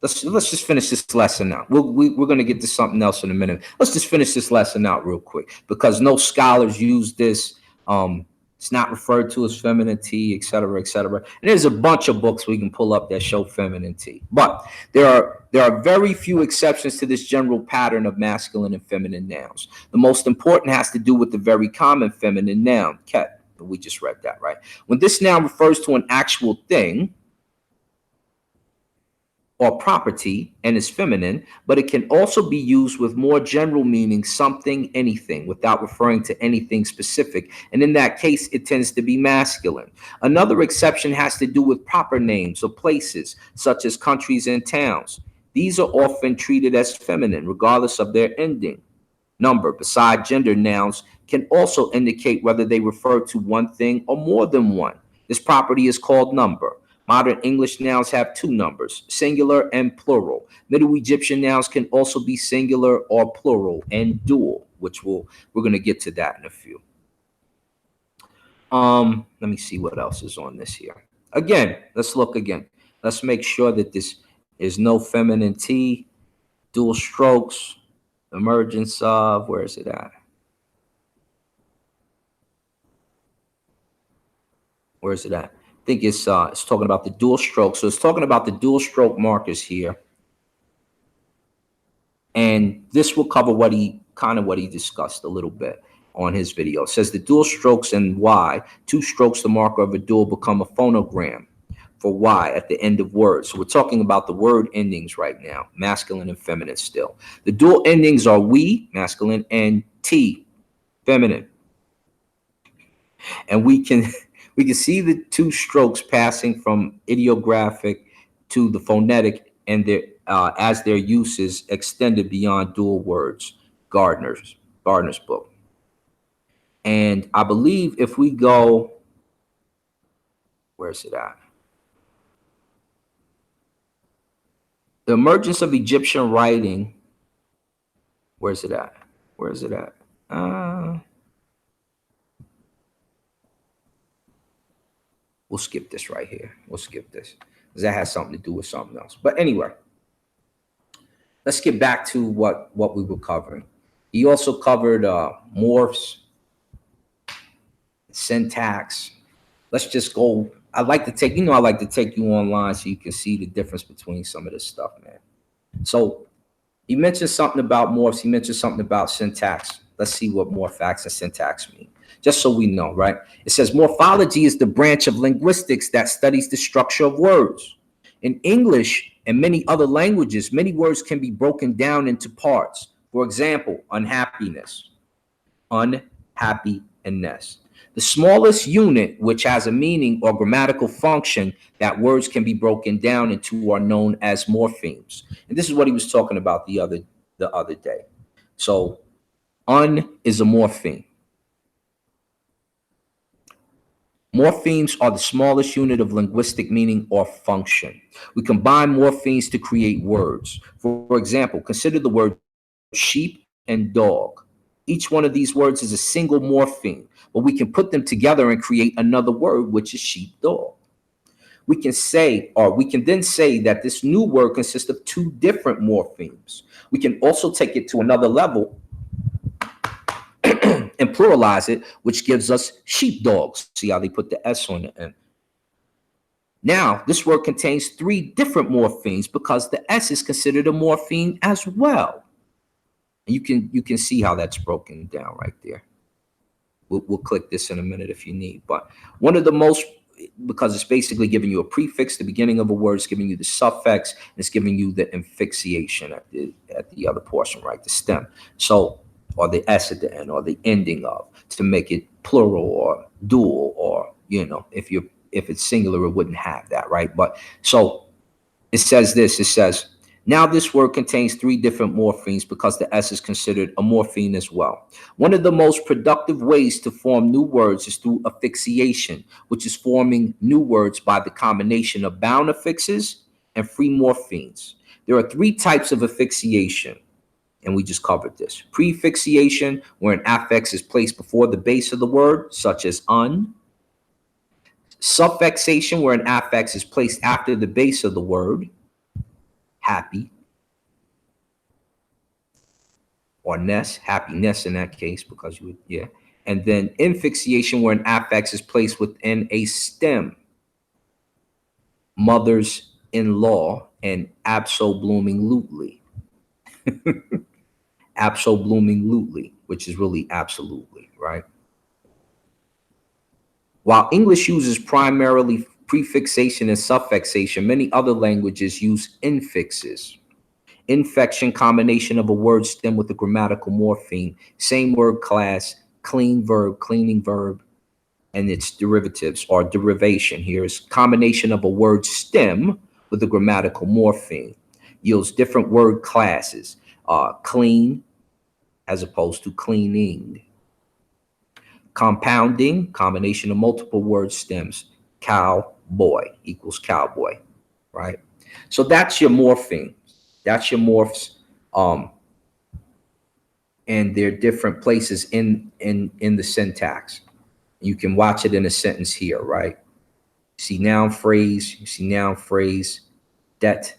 let's just finish this lesson out. We're going to get to something else in a minute. Let's just finish this lesson out real quick because no scholars use this. It's not referred to as femininity, et cetera, et cetera. And there's a bunch of books we can pull up that show femininity. But there are very few exceptions to this general pattern of masculine and feminine nouns. The most important has to do with the very common feminine noun, ket. We just read that, right? When this noun refers to an actual thing or property and is feminine, but it can also be used with more general meaning, something, anything, without referring to anything specific. And in that case, it tends to be masculine. Another exception has to do with proper names or places, such as countries and towns. These are often treated as feminine, regardless of their ending. Number, beside gender nouns, can also indicate whether they refer to one thing or more than one. This property is called number. Modern English nouns have two numbers, singular and plural. Middle Egyptian nouns can also be singular or plural and dual, which we're going to get to that in a few. Let me see what else is on this here. Again, let's look again. Let's make sure that this is no feminine T, dual strokes, emergence of, where is it at? Where is it at? I think it's talking about the dual stroke. So it's talking about the dual stroke markers here. And this will cover what he discussed a little bit on his video. It says the dual strokes and Y, two strokes, the marker of a dual, become a phonogram for Y at the end of words. So we're talking about the word endings right now, masculine and feminine still. The dual endings are we, masculine, and T, feminine. And we can see the two strokes passing from ideographic to the phonetic, and their as their use is extended beyond dual words. Gardner's book. And I believe if we go, where's it at? The emergence of Egyptian writing. Where's it at? Where is it at? We'll skip this right here. We'll skip this because that has something to do with something else. But anyway, let's get back to what we were covering. He also covered morphs, syntax. Let's just go. I like to take you online so you can see the difference between some of this stuff, man. So he mentioned something about morphs. He mentioned something about syntax. Let's see what morphax and syntax mean, just so we know, right? It says morphology is the branch of linguistics that studies the structure of words. In English and many other languages, many words can be broken down into parts. For example, unhappiness, unhappiness. The smallest unit, which has a meaning or grammatical function that words can be broken down into, are known as morphemes. And this is what he was talking about the other day. So is a morpheme. Morphemes are the smallest unit of linguistic meaning or function. We combine morphemes to create words. For example, consider the word sheep and dog. Each one of these words is a single morpheme, but we can put them together and create another word, which is sheepdog. We can then say that this new word consists of two different morphemes. We can also take it to another level and pluralize it, which gives us sheepdogs. See how they put the S on the end. Now, this word contains three different morphemes because the S is considered a morpheme as well. And you can see how that's broken down right there. We'll click this in a minute if you need. But one of the most, because it's basically giving you a prefix, the beginning of a word, it's giving you the suffix, and it's giving you the infixation at the other portion, right? The stem. So, or the S at the end, or the ending of, to make it plural or dual, or, if you're if it's singular, it wouldn't have that, right? But so it says this, it says, now this word contains three different morphemes because the S is considered a morpheme as well. One of the most productive ways to form new words is through affixation, which is forming new words by the combination of bound affixes and free morphemes. There are three types of affixation, and we just covered this. Prefixation, where an affix is placed before the base of the word, such as un. Suffixation, where an affix is placed after the base of the word, happy, or ness, happiness in that case, because you would, yeah. And then infixation, where an affix is placed within a stem, mothers-in-law, and abso-blooming-lutely. Abso-blooming-lutely, which is really absolutely, right? While English uses primarily prefixation and suffixation, many other languages use infixes. Infection, combination of a word stem with a grammatical morpheme, same word class, clean verb, cleaning verb, and its derivatives or derivation. Here is combination of a word stem with a grammatical morpheme. Yields different word classes, clean as opposed to cleaning. Compounding, combination of multiple word stems, cowboy equals cowboy, right? So that's your morpheme. That's your morphs, and they're different places in the syntax. You can watch it in a sentence here, right? You see noun phrase, you see noun phrase, det,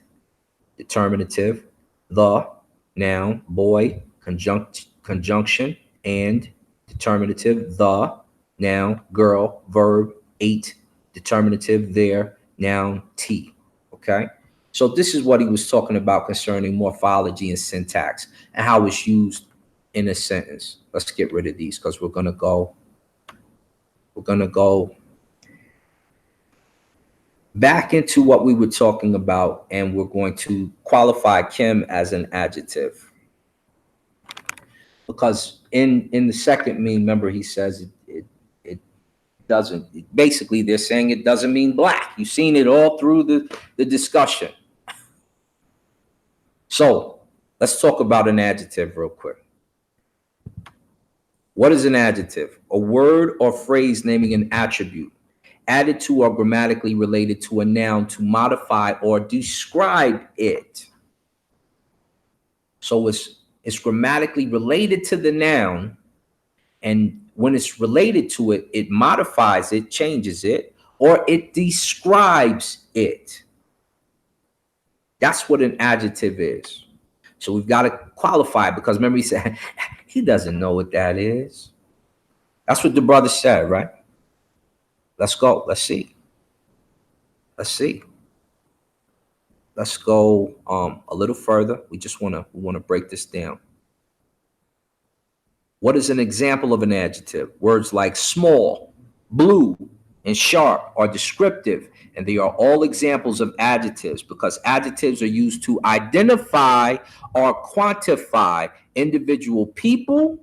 determinative, the, noun, boy, conjunction, and determinative, the, noun, girl, verb, ate, determinative, there, noun, t, okay? So this is what he was talking about concerning morphology and syntax and how it's used in a sentence. Let's get rid of these because we're gonna go back into what we were talking about, and we're going to qualify Kim as an adjective. Because in the second mean, remember he says it doesn't, basically they're saying it doesn't mean black. You've seen it all through the discussion. So let's talk about an adjective real quick. What is an adjective? A word or phrase naming an attribute, added to or grammatically related to a noun to modify or describe it. So it's grammatically related to the noun, and when it's related to it, it modifies it, changes it, or it describes it. That's what an adjective is. So we've got to qualify it, because remember he said, he doesn't know what that is. That's what the brother said, right? Let's go. Let's see. Let's see. Let's go a little further. We want to break this down. What is an example of an adjective? Words like small, blue, and sharp are descriptive, and they are all examples of adjectives because adjectives are used to identify or quantify individual people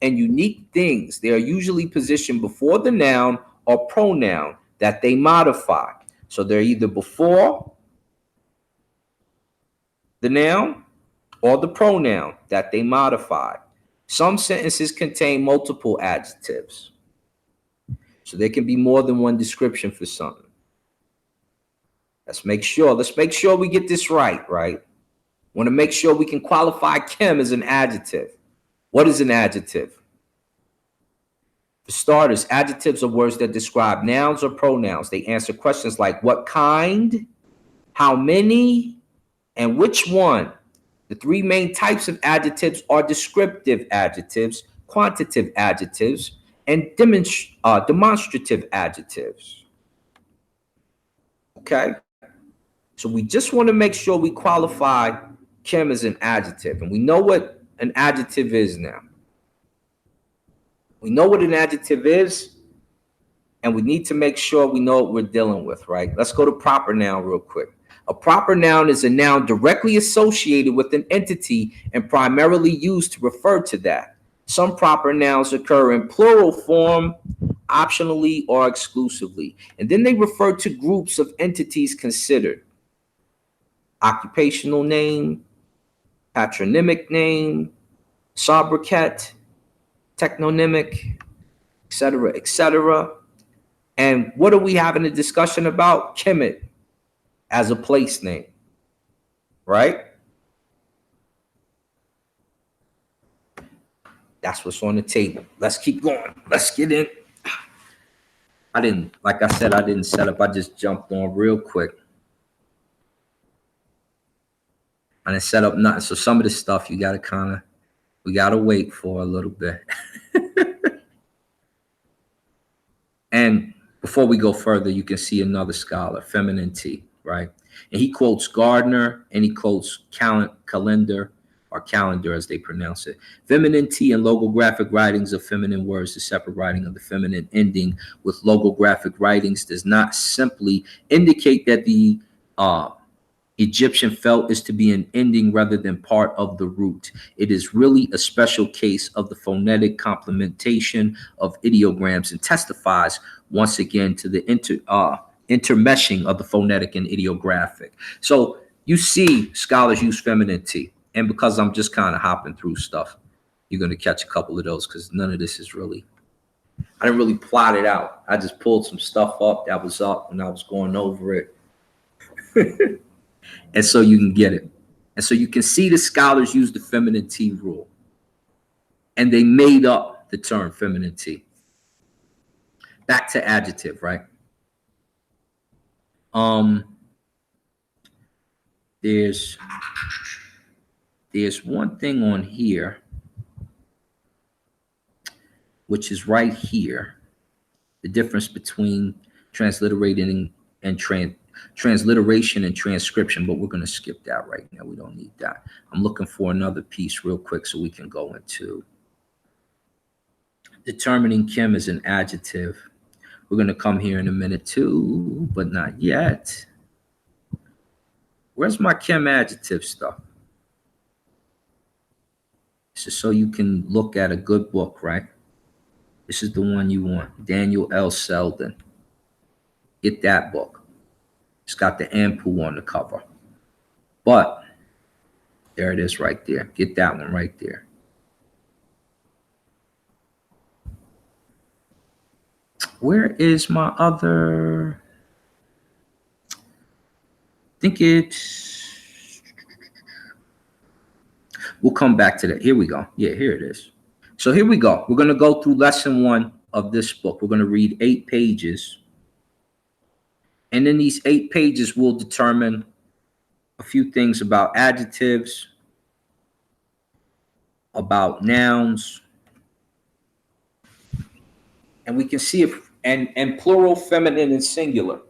and unique things. They are usually positioned before the noun or pronoun that they modify. So they're either before the noun or the pronoun that they modify. Some sentences contain multiple adjectives. So there can be more than one description for something. Let's make sure we get this right? Want to make sure we can qualify Kim as an adjective. What is an adjective? For starters, adjectives are words that describe nouns or pronouns. They answer questions like what kind, how many, and which one. The three main types of adjectives are descriptive adjectives, quantitative adjectives, and demonstrative adjectives. Okay? So we just want to make sure we qualify Kim as an adjective. And we know what an adjective is now. We know what an adjective is, and we need to make sure we know what we're dealing with, right? Let's go to proper noun real quick. A proper noun is a noun directly associated with an entity and primarily used to refer to that. Some proper nouns occur in plural form, optionally or exclusively. And then they refer to groups of entities considered: occupational name, patronymic name, sobriquet, technonymic, etc., etc. And what are we having a discussion about? Kemet as a place name, right? That's what's on the table. Let's keep going. Let's get in. Like I said, I didn't set up. I just jumped on real quick. I didn't set up nothing. So some of this stuff we got to wait for a little bit. And before we go further, you can see another scholar, Femininity, right? And he quotes Gardner and he quotes calendar, or calendar as they pronounce it. Femininity and logographic writings of feminine words, the separate writing of the feminine ending with logographic writings does not simply indicate that the Egyptian felt is to be an ending rather than part of the root. It is really a special case of the phonetic complementation of ideograms and testifies once again to the intermeshing of the phonetic and ideographic. So you see scholars use femininity. And because I'm just kind of hopping through stuff, you're going to catch a couple of those because none of this is really, I didn't really plot it out. I just pulled some stuff up that was up and I was going over it. And so you can get it. And so you can see the scholars use the femininity rule. And they made up the term femininity. Back to adjective, right? There's one thing on here, which is right here. The difference between transliterating and transliteration and transcription, but we're going to skip that right now. We don't need that. I'm looking for another piece real quick so we can go into determining Kim as an adjective. We're going to come here in a minute too, but not yet. Where's my Kim adjective stuff? This is so you can look at a good book, right? This is the one you want. Daniel L. Selden. Get that book. It's got the Ampu on the cover. But there it is right there. Get that one right there. Where is my other? I think it's. We'll come back to that. Here we go. Yeah, here it is. So here we go. We're going to go through lesson 1 of this book. We're going to read 8 pages. And in these 8 pages, we'll determine a few things about adjectives, about nouns, and we can see if and plural, feminine, and singular.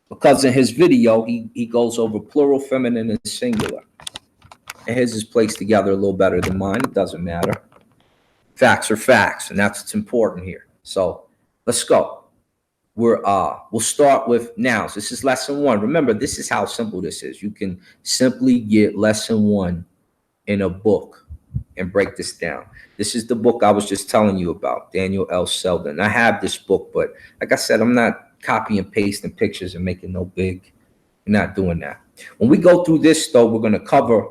Because in his video, he goes over plural, feminine, and singular. And his is placed together a little better than mine. It doesn't matter. Facts are facts, and that's what's important here. So let's go. We'll start with nouns. This is lesson 1. Remember, this is how simple this is. You can simply get lesson 1 in a book and break this down. This is the book I was just telling you about, Daniel L. Selden. I have this book, but like I said, I'm not copying and pasting pictures and making no big. I'm not doing that. When we go through this, though, we're going to cover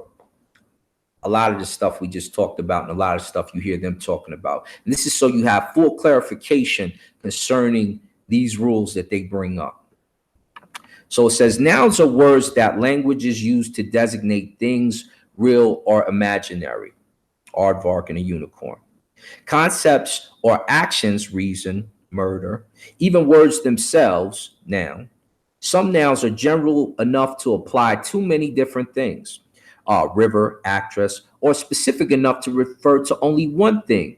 a lot of the stuff we just talked about and a lot of stuff you hear them talking about. And this is so you have full clarification concerning these rules that they bring up. So it says nouns are words that languages use to designate things real or imaginary. Aardvark and a unicorn. Concepts or actions, reason, murder, even words themselves, noun. Some nouns are general enough to apply to many different things. River, actress, or specific enough to refer to only one thing.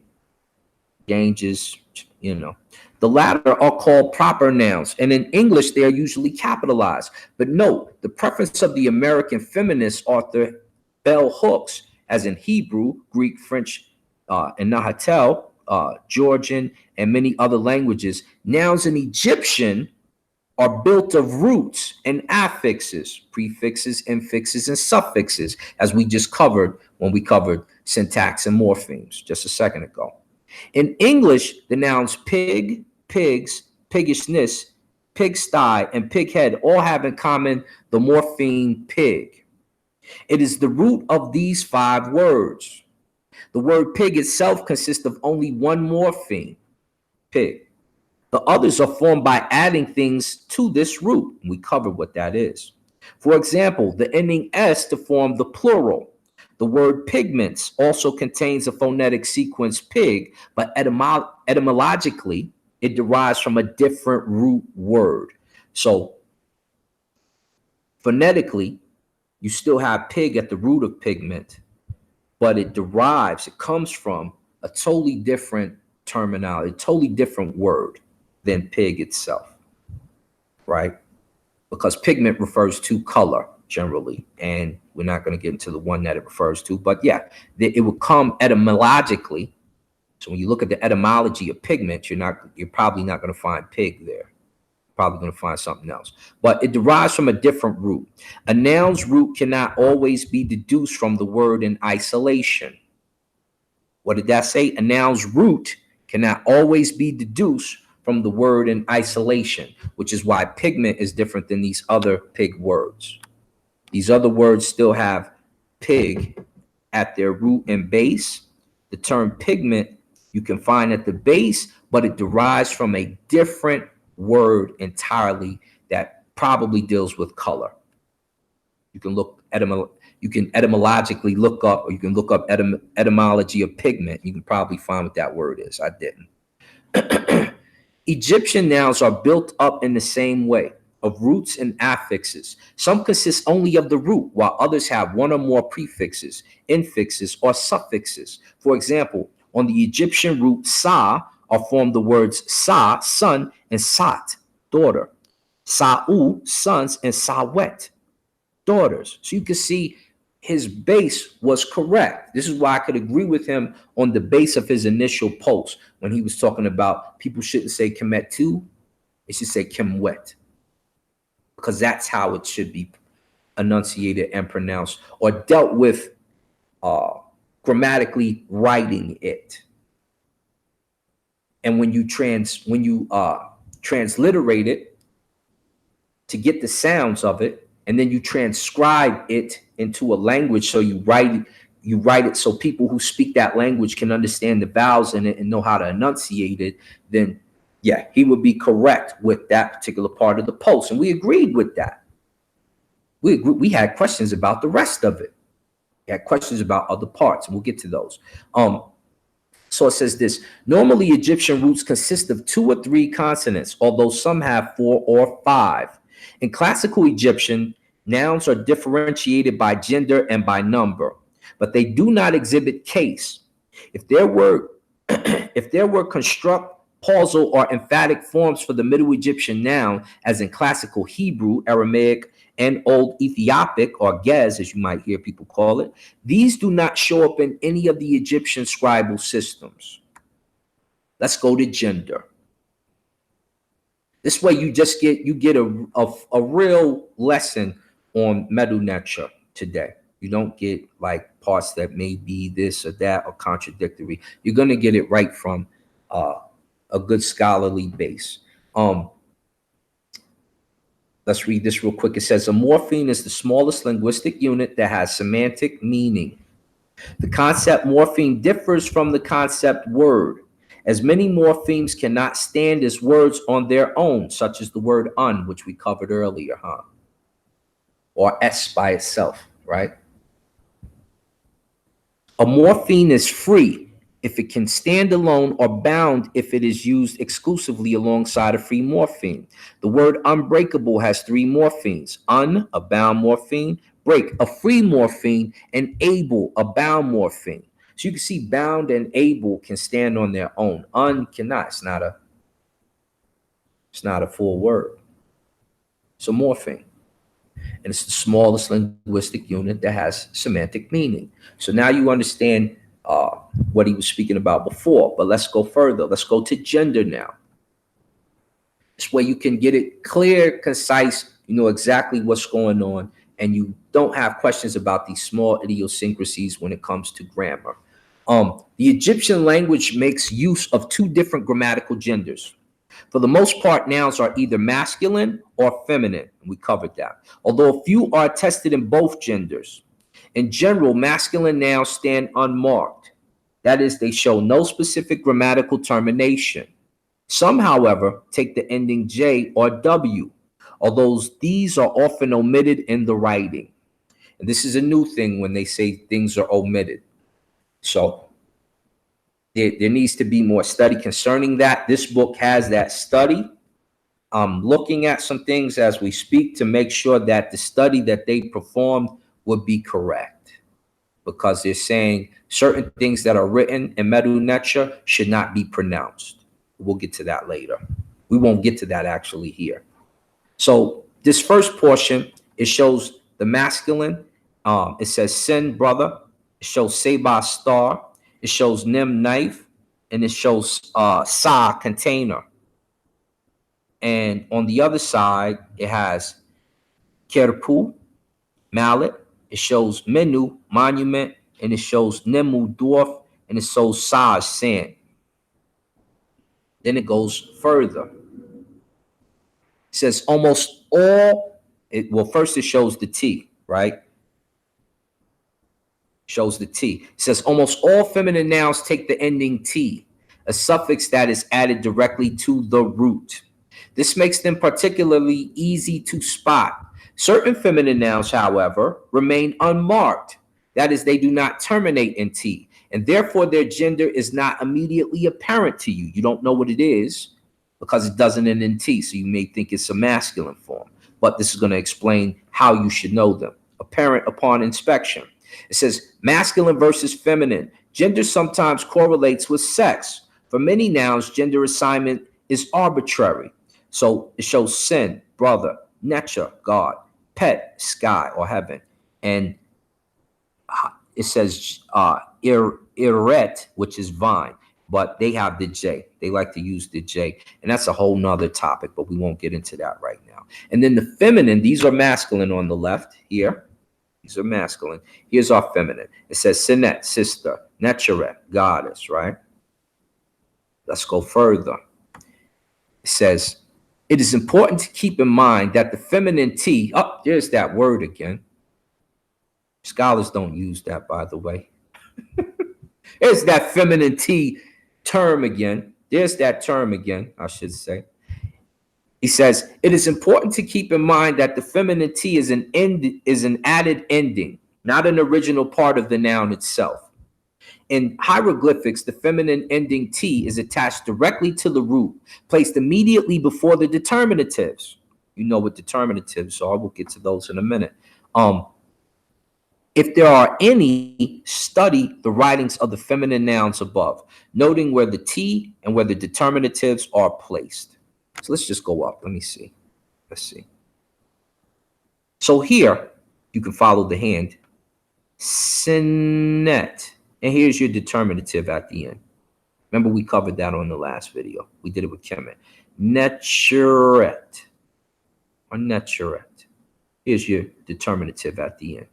Ganges, you know. The latter are called proper nouns, and in English, they are usually capitalized. But note, the preference of the American feminist author Bell Hooks, as in Hebrew, Greek, French, and Nahuatl, Georgian, and many other languages, nouns in Egyptian are built of roots and affixes, prefixes, infixes, and suffixes, as we just covered when we covered syntax and morphemes just a second ago. In English, the nouns pig, pigs, piggishness, pigsty, and pighead all have in common the morpheme pig. It is the root of these 5 words. The word pig itself consists of only one morpheme, pig. The others are formed by adding things to this root. We covered what that is. For example, the ending S to form the plural. The word pigments also contains a phonetic sequence pig, but etymologically, it derives from a different root word. So phonetically, you still have pig at the root of pigment, but it comes from a totally different terminology, a totally different word than pig itself, right? Because pigment refers to color generally, and we're not going to get into the one that it refers to, but yeah, it would come etymologically. So when you look at the etymology of pigment, you're probably not going to find pig there. Probably going to find something else, but it derives from a different root. A noun's root cannot always be deduced from the word in isolation. What did that say? A noun's root cannot always be deduced from the word in isolation, which is why pigment is different than these other pig words. These other words still have pig at their root and base. The term pigment you can find at the base, but it derives from a different word entirely that probably deals with color. You can etymologically look up, or you can look up etymology of pigment. You can probably find what that word is. I didn't. Egyptian nouns are built up in the same way, of roots and affixes. Some consist only of the root, while others have one or more prefixes, infixes, or suffixes. For example, on the Egyptian root sa are formed the words sa, son, and sat, daughter. Sa'u, sons, and sawet, daughters. So you can see his base was correct. This is why I could agree with him on the base of his initial post when he was talking about people shouldn't say kemetu, it should say kemwet, because that's how it should be enunciated and pronounced or dealt with grammatically writing it. And when you transliterate it to get the sounds of it, and then you transcribe it into a language, so you write it so people who speak that language can understand the vowels in it and know how to enunciate it, then yeah, he would be correct with that particular part of the post. And we agreed with that. We had questions about the rest of it. We had questions about other parts, and we'll get to those. So it says this: normally Egyptian roots consist of 2 or 3 consonants, although some have 4 or 5. In classical Egyptian, nouns are differentiated by gender and by number, but they do not exhibit case. If there were construct, pausal, or emphatic forms for the Middle Egyptian noun, as in classical Hebrew, Aramaic, and Old Ethiopic, or Gez, as you might hear people call it, these do not show up in any of the Egyptian scribal systems. Let's go to gender. This way you get a real lesson on Medu Neter today. You don't get like parts that may be this or that or contradictory. You're going to get it right from a good scholarly base. Let's read this real quick. It says a morpheme is the smallest linguistic unit that has semantic meaning. The concept morpheme differs from the concept word, as many morphemes cannot stand as words on their own, such as the word un, which we covered earlier, or s by itself, right? A morpheme is free if it can stand alone, or bound if it is used exclusively alongside a free morpheme. The word unbreakable has 3 morphemes: un, a bound morpheme; break, a free morpheme; and able, a bound morpheme. So you can see bound and able can stand on their own. Un cannot. It's not a full word. It's a morpheme. And it's the smallest linguistic unit that has semantic meaning. So now you understand what he was speaking about before. But let's go further. Let's go to gender now. This way you can get it clear, concise, you know exactly what's going on, and you don't have questions about these small idiosyncrasies when it comes to grammar. The Egyptian language makes use of two different grammatical genders. For the most part, nouns are either masculine or feminine. We covered that. Although a few are attested in both genders. In general, masculine nouns stand unmarked. That is, they show no specific grammatical termination. Some, however, take the ending J or W, although these are often omitted in the writing. And this is a new thing when they say things are omitted. So there needs to be more study concerning that. This book has that study. I'm looking at some things as we speak to make sure that the study that they performed would be correct, because they're saying certain things that are written in Medu Neter should not be pronounced. We'll get to that later. We won't get to that actually here. So this first portion, it shows the masculine. It says sin, brother. It shows Seba, star. It shows Nim, knife. And it shows Sa, container. And on the other side, it has Kerpu, mallet. It shows Menu, monument. And it shows Nemu, dwarf. And it shows Sa, sand. Then it goes further. It says almost all, well, first it shows the T, right? Shows the T. It says almost all feminine nouns take the ending T, a suffix that is added directly to the root. This makes them particularly easy to spot. Certain feminine nouns, however, remain unmarked. That is, they do not terminate in T, and therefore their gender is not immediately apparent to you. You don't know what it is because it doesn't end in T, so you may think it's a masculine form. But this is going to explain how you should know them. Apparent upon inspection. It says masculine versus feminine. Gender sometimes correlates with sex. For many nouns, gender assignment is arbitrary. So it shows sin, brother, nature, God, pet, sky or heaven. And it says iret, which is vine, but they have the J. They like to use the J. And that's a whole nother topic, but we won't get into that right now. And then the feminine, these are masculine on the left here. These are masculine. Here's our feminine. It says Sinet, sister, Netcheret, goddess, right? Let's go further. It says, it is important to keep in mind that the feminine T, there's that word again. Scholars don't use that, by the way. There's that feminine T term again. There's that term again, I should say. He says, it is important to keep in mind that the feminine T is an added ending, not an original part of the noun itself. In hieroglyphics, the feminine ending T is attached directly to the root, placed immediately before the determinatives. You know what determinatives are. We'll get to those in a minute. If there are any, study the writings of the feminine nouns above, noting where the T and where the determinatives are placed. So let's just go up. Let me see. Let's see. So here, you can follow the hand. Sinet. And here's your determinative at the end. Remember, we covered that on the last video. We did it with Kemet. Netcheret. Or netcheret. Here's your determinative at the end.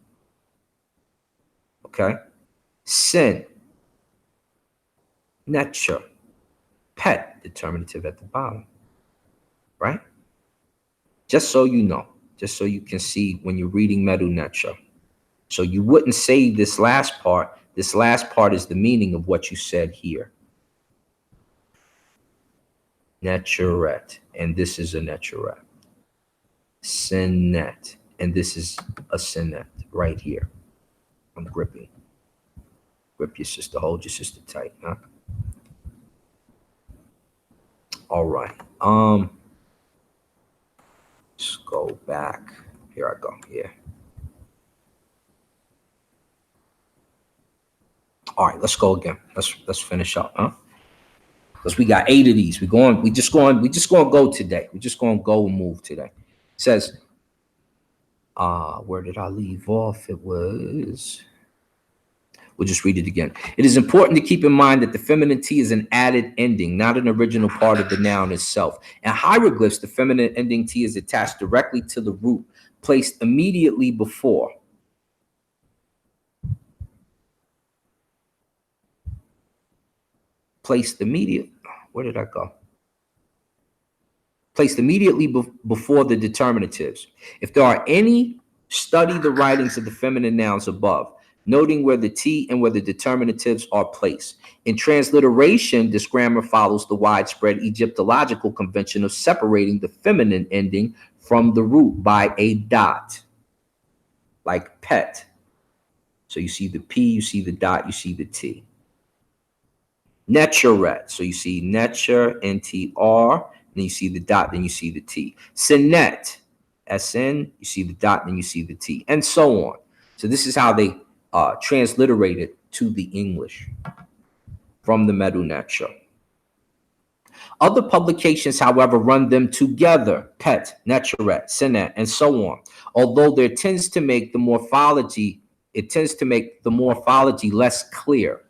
Okay? Sin. Netcher. Pet. Determinative at the bottom. Right? Just so you know. Just so you can see when you're reading Medu Neter. So you wouldn't say this last part. This last part is the meaning of what you said here. Netcheret. And this is a netcheret. Sinet. And this is a sinet right here. I'm gripping. Grip your sister. Hold your sister tight. Huh? All right. Let's go back. Here I go. Yeah. All right, let's go again. Let's finish up, huh? Because we got 8 of these. We just going to go today. We're just going to go and move today. It says, where did I leave off? It was, we'll just read it again. It is important to keep in mind that the feminine T is an added ending, not an original part of the noun itself. In hieroglyphs, the feminine ending T is attached directly to the root, placed immediately before. placed immediately. Where did I go? Placed immediately before the determinatives. If there are any, study the writings of the feminine nouns above, noting where the T and where the determinatives are placed. In transliteration, this grammar follows the widespread Egyptological convention of separating the feminine ending from the root by a dot, like pet. So you see the P, you see the dot, you see the T. Netcheret. So you see netcher, N-T-R, then you see the dot, then you see the T. Sinet, S-N, you see the dot, then you see the T, and so on. So this is how they transliterate it to the English from the Medu Neter. Other publications, however, run them together, pet, netcheret, sinet, and so on. Although there tends to make the morphology, it tends to make the morphology less clear.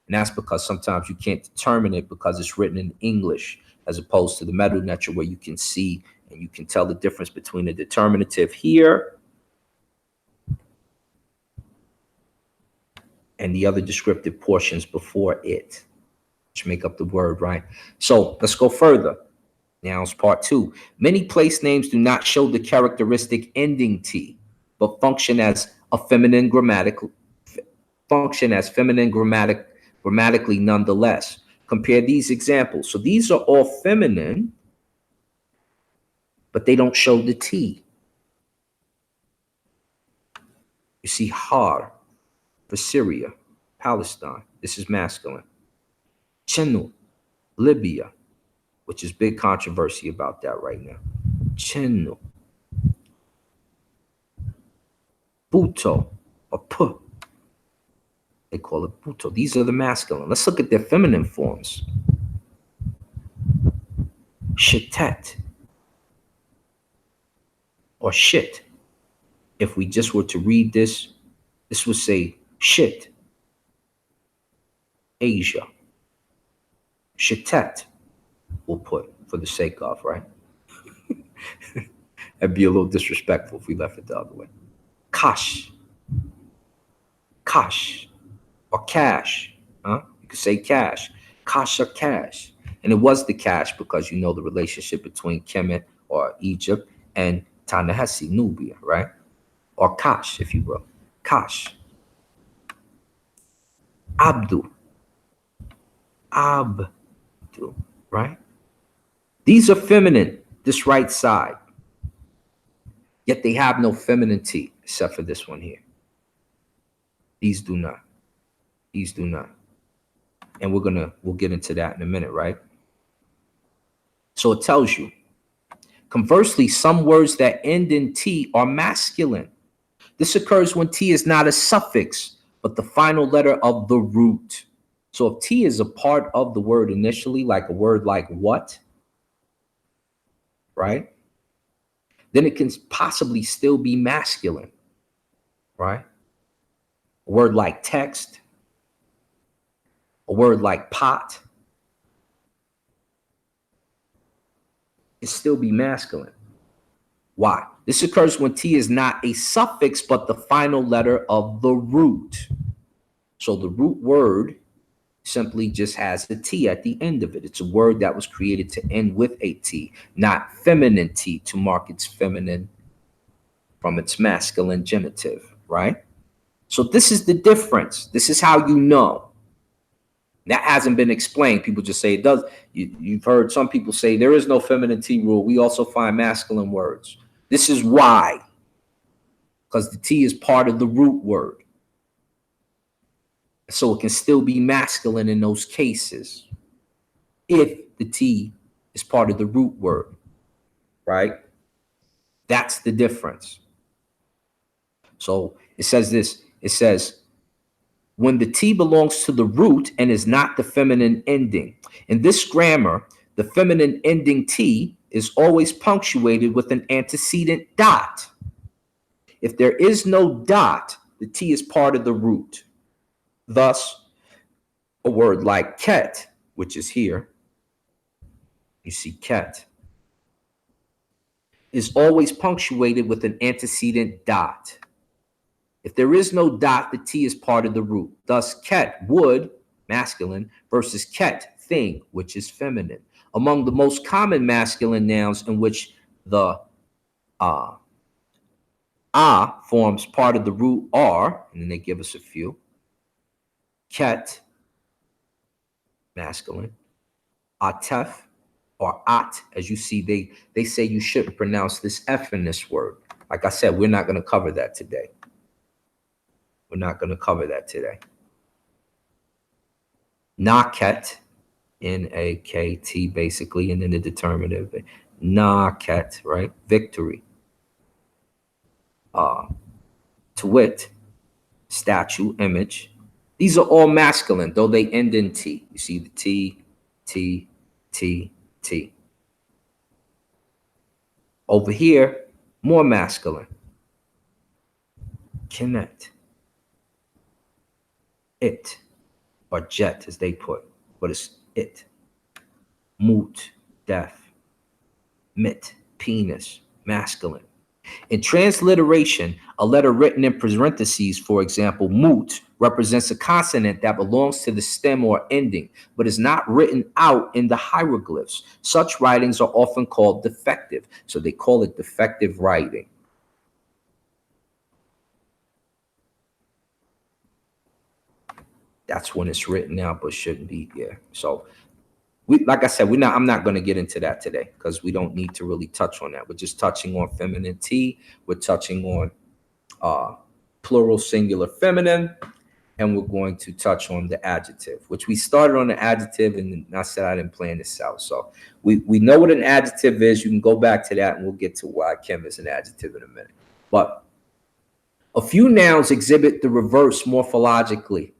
And that's because sometimes you can't determine it because it's written in English, as opposed to the Medu Neter, where you can see and you can tell the difference between the determinative here and the other descriptive portions before it, which make up the word, right? So let's go further. Nouns part 2. Many place names do not show the characteristic ending T, but function as a feminine grammatically nonetheless. Compare these examples. So these are all feminine, but they don't show the T. You see Har for Syria, Palestine. This is masculine. Chenu, Libya, which is big controversy about that right now. Chenu. Buto, or P. They call it Buto. These are the masculine. Let's look at their feminine forms. Shitet, or shit. If we just were to read this, this would say shit, Asia. Shitet, we'll put for the sake of, right? That'd be a little disrespectful if we left it the other way. Kash, Kash, or cash. You could say cash. Kash or cash. And it was the cash because you know the relationship between Kemet or Egypt and Ta-Nehisi, Nubia, right? Or Kash, if you will. Kash. Abdu. Abdu, right? These are feminine, this right side. Yet they have no femininity except for this one here. These do not. These do not. And we'll get into that in a minute, right? So it tells you. Conversely, some words that end in T are masculine. This occurs when T is not a suffix, but the final letter of the root. So if T is a part of the word initially, like a word like what, right? Then it can possibly still be masculine, right? A word like text, a word like pot, it still be masculine. Why? This occurs when T is not a suffix, but the final letter of the root. So the root word simply just has a T at the end of it. It's a word that was created to end with a T, not feminine T to mark its feminine from its masculine genitive, right? So this is the difference. This is how you know. That hasn't been explained. People just say it does. You've heard some people say there is no feminine T rule. We also find masculine words. This is why. Because the T is part of the root word. So it can still be masculine in those cases if the T is part of the root word, right? That's the difference. So it says this. It says, when the T belongs to the root and is not the feminine ending. In this grammar, the feminine ending T is always punctuated with an antecedent dot. If there is no dot, the T is part of the root. Thus, a word like ket, which is here, you see ket, is always punctuated with an antecedent dot. If there is no dot, the T is part of the root. Thus, ket, wood, masculine, versus ket, thing, which is feminine. Among the most common masculine nouns in which the forms part of the root are, and then they give us a few. Ket, masculine. Atef, or at, as you see, they say you shouldn't pronounce this F in this word. Like I said, we're not going to cover that today. We're not going to cover that today. Naket, N-A-K-T, basically, and then the determinative. Naket, right? Victory. To wit, statue, image. These are all masculine, though they end in T. You see the T, T, T, T. Over here, more masculine. Connect. It, or jet, as they put, but it's it. Moot, death. Mit, penis, masculine. In transliteration, a letter written in parentheses, for example, moot, represents a consonant that belongs to the stem or ending, but is not written out in the hieroglyphs. Such writings are often called defective, so they call it defective writing. That's when it's written out, but shouldn't be there. So like I said, I'm not going to get into that today because we don't need to really touch on that. We're just touching on feminine T. We're touching on plural, singular, feminine. And we're going to touch on the adjective, which we started on the adjective, and I said I didn't plan this out. So we know what an adjective is. You can go back to that, and we'll get to why Kim is an adjective in a minute. But a few nouns exhibit the reverse morphologically.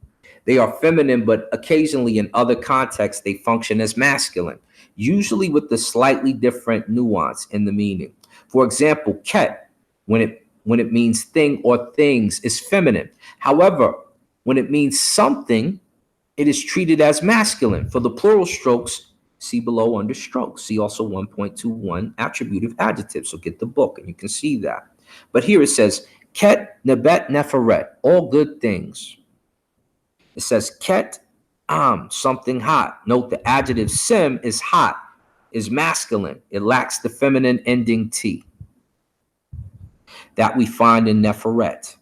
They are feminine, but occasionally in other contexts, they function as masculine, usually with a slightly different nuance in the meaning. For example, ket, when it means thing or things, is feminine. However, when it means something, it is treated as masculine. For the plural strokes, see below under strokes. See also 1.21 attributive adjectives. So get the book and you can see that. But here it says, ket, nebet, neferet, all good things. It says ket, something hot. Note the adjective sim is hot, is masculine. It lacks the feminine ending T that we find in neferet.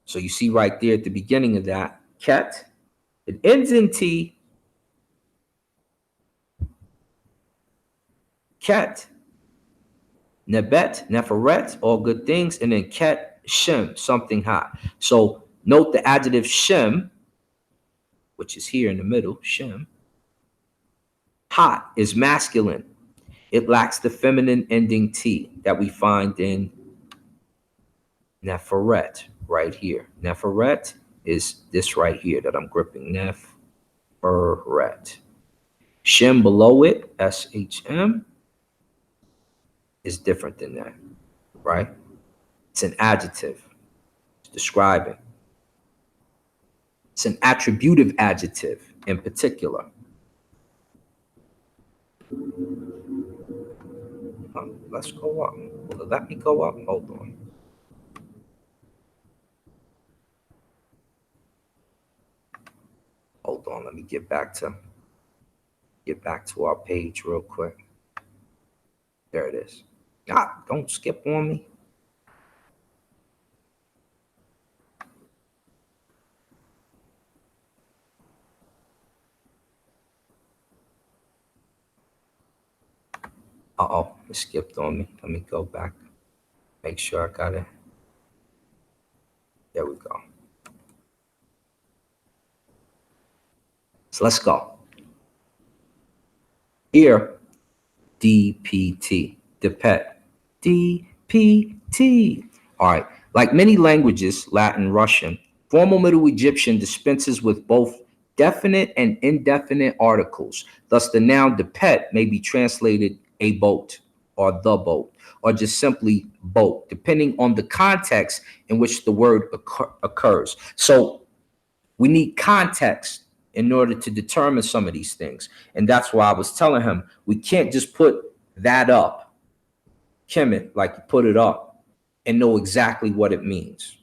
So you see right there at the beginning of that, ket, it ends in T. Ket, nebet, neferet, all good things, and then ket, shem, something hot. So note the adjective shem, which is here in the middle, shem. Hot is masculine. It lacks the feminine ending T that we find in neferet right here. Neferet is this right here that I'm gripping, neferet. Shem below it, S-H-M, is different than that, right? It's an adjective. It's describing. It's an attributive adjective in particular. Let's go up. Will it let me go up? Hold on. Hold on. Let me get back to our page real quick. There it is. Don't skip on me. Uh-oh, it skipped on me. Let me go back. Make sure I got it. There we go. So let's go. Here, DPT, depet, DPT. All right, like many languages, Latin, Russian, formal Middle Egyptian dispenses with both definite and indefinite articles. Thus, the noun depet may be translated a boat or the boat, or just simply boat, depending on the context in which the word occurs. So we need context in order to determine some of these things. And that's why I was telling him, we can't just put that up, Kemet, like you put it up, and know exactly what it means.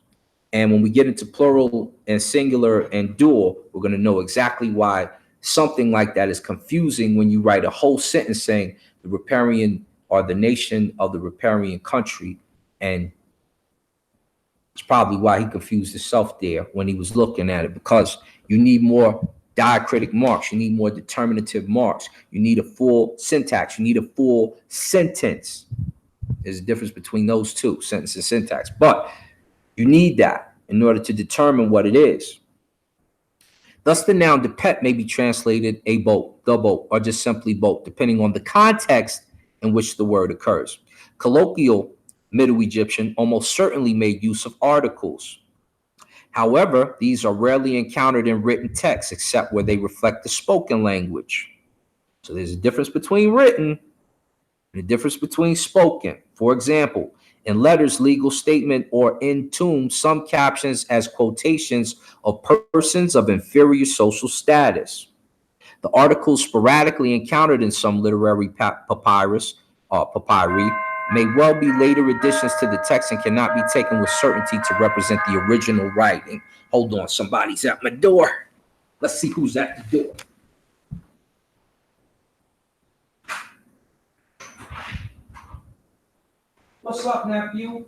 And when we get into plural and singular and dual, we're going to know exactly why something like that is confusing when you write a whole sentence saying the riparian or the nation of the riparian country. And it's probably why he confused himself there when he was looking at it, because you need more diacritic marks. You need more determinative marks. You need a full syntax. You need a full sentence. There's a difference between those two, sentence and syntax. But you need that in order to determine what it is. Thus, the noun depet may be translated a boat, the boat, or just simply boat, depending on the context in which the word occurs. Colloquial Middle Egyptian almost certainly made use of articles. However, these are rarely encountered in written text except where they reflect the spoken language. So there's a difference between written and a difference between spoken. For example, in letters, legal statement, or in tombs, some captions as quotations of persons of inferior social status. The articles sporadically encountered in some literary papyri may well be later additions to the text and cannot be taken with certainty to represent the original writing. Hold on, somebody's at my door. Let's see who's at the door. What's up, nephew?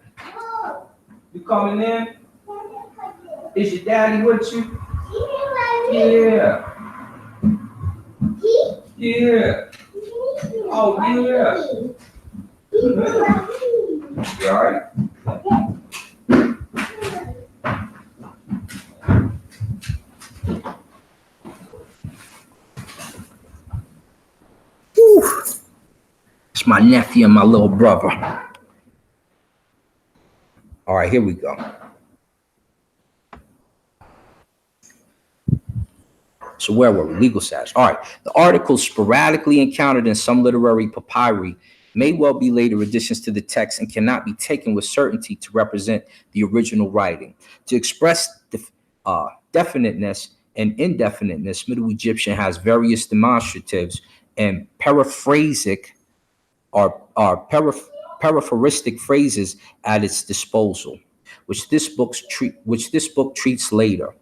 You coming in? Is your daddy with you? Yeah. Yeah. Oh, yeah. You all right? Whew. It's my nephew and my little brother. All right, here we go. So where were we? Legal status. All right. The articles sporadically encountered in some literary papyri may well be later additions to the text and cannot be taken with certainty to represent the original writing. To express definiteness and indefiniteness, Middle Egyptian has various demonstratives and paraphrasic or paraphoristic phrases at its disposal, which this book treats later.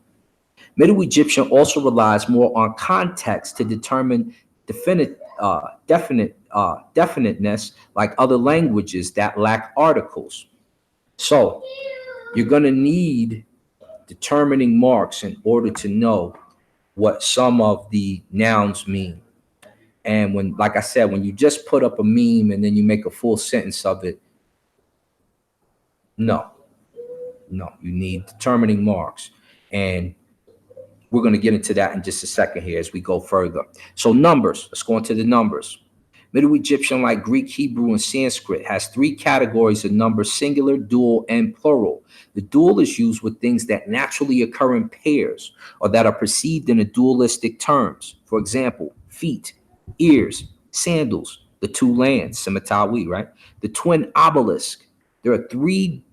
Middle Egyptian also relies more on context to determine definiteness, like other languages that lack articles. So you're going to need determining marks in order to know what some of the nouns mean. And when, like I said, when you just put up a meme and then you make a full sentence of it, no, you need determining marks. And we're going to get into that in just a second here as we go further. So numbers, let's go into the numbers. Middle Egyptian, like Greek, Hebrew, and Sanskrit, has three categories of numbers: singular, dual, and plural. The dual is used with things that naturally occur in pairs or that are perceived in a dualistic terms. For example, feet, ears, sandals, the two lands, Simatawi, right? The twin obelisk. There are three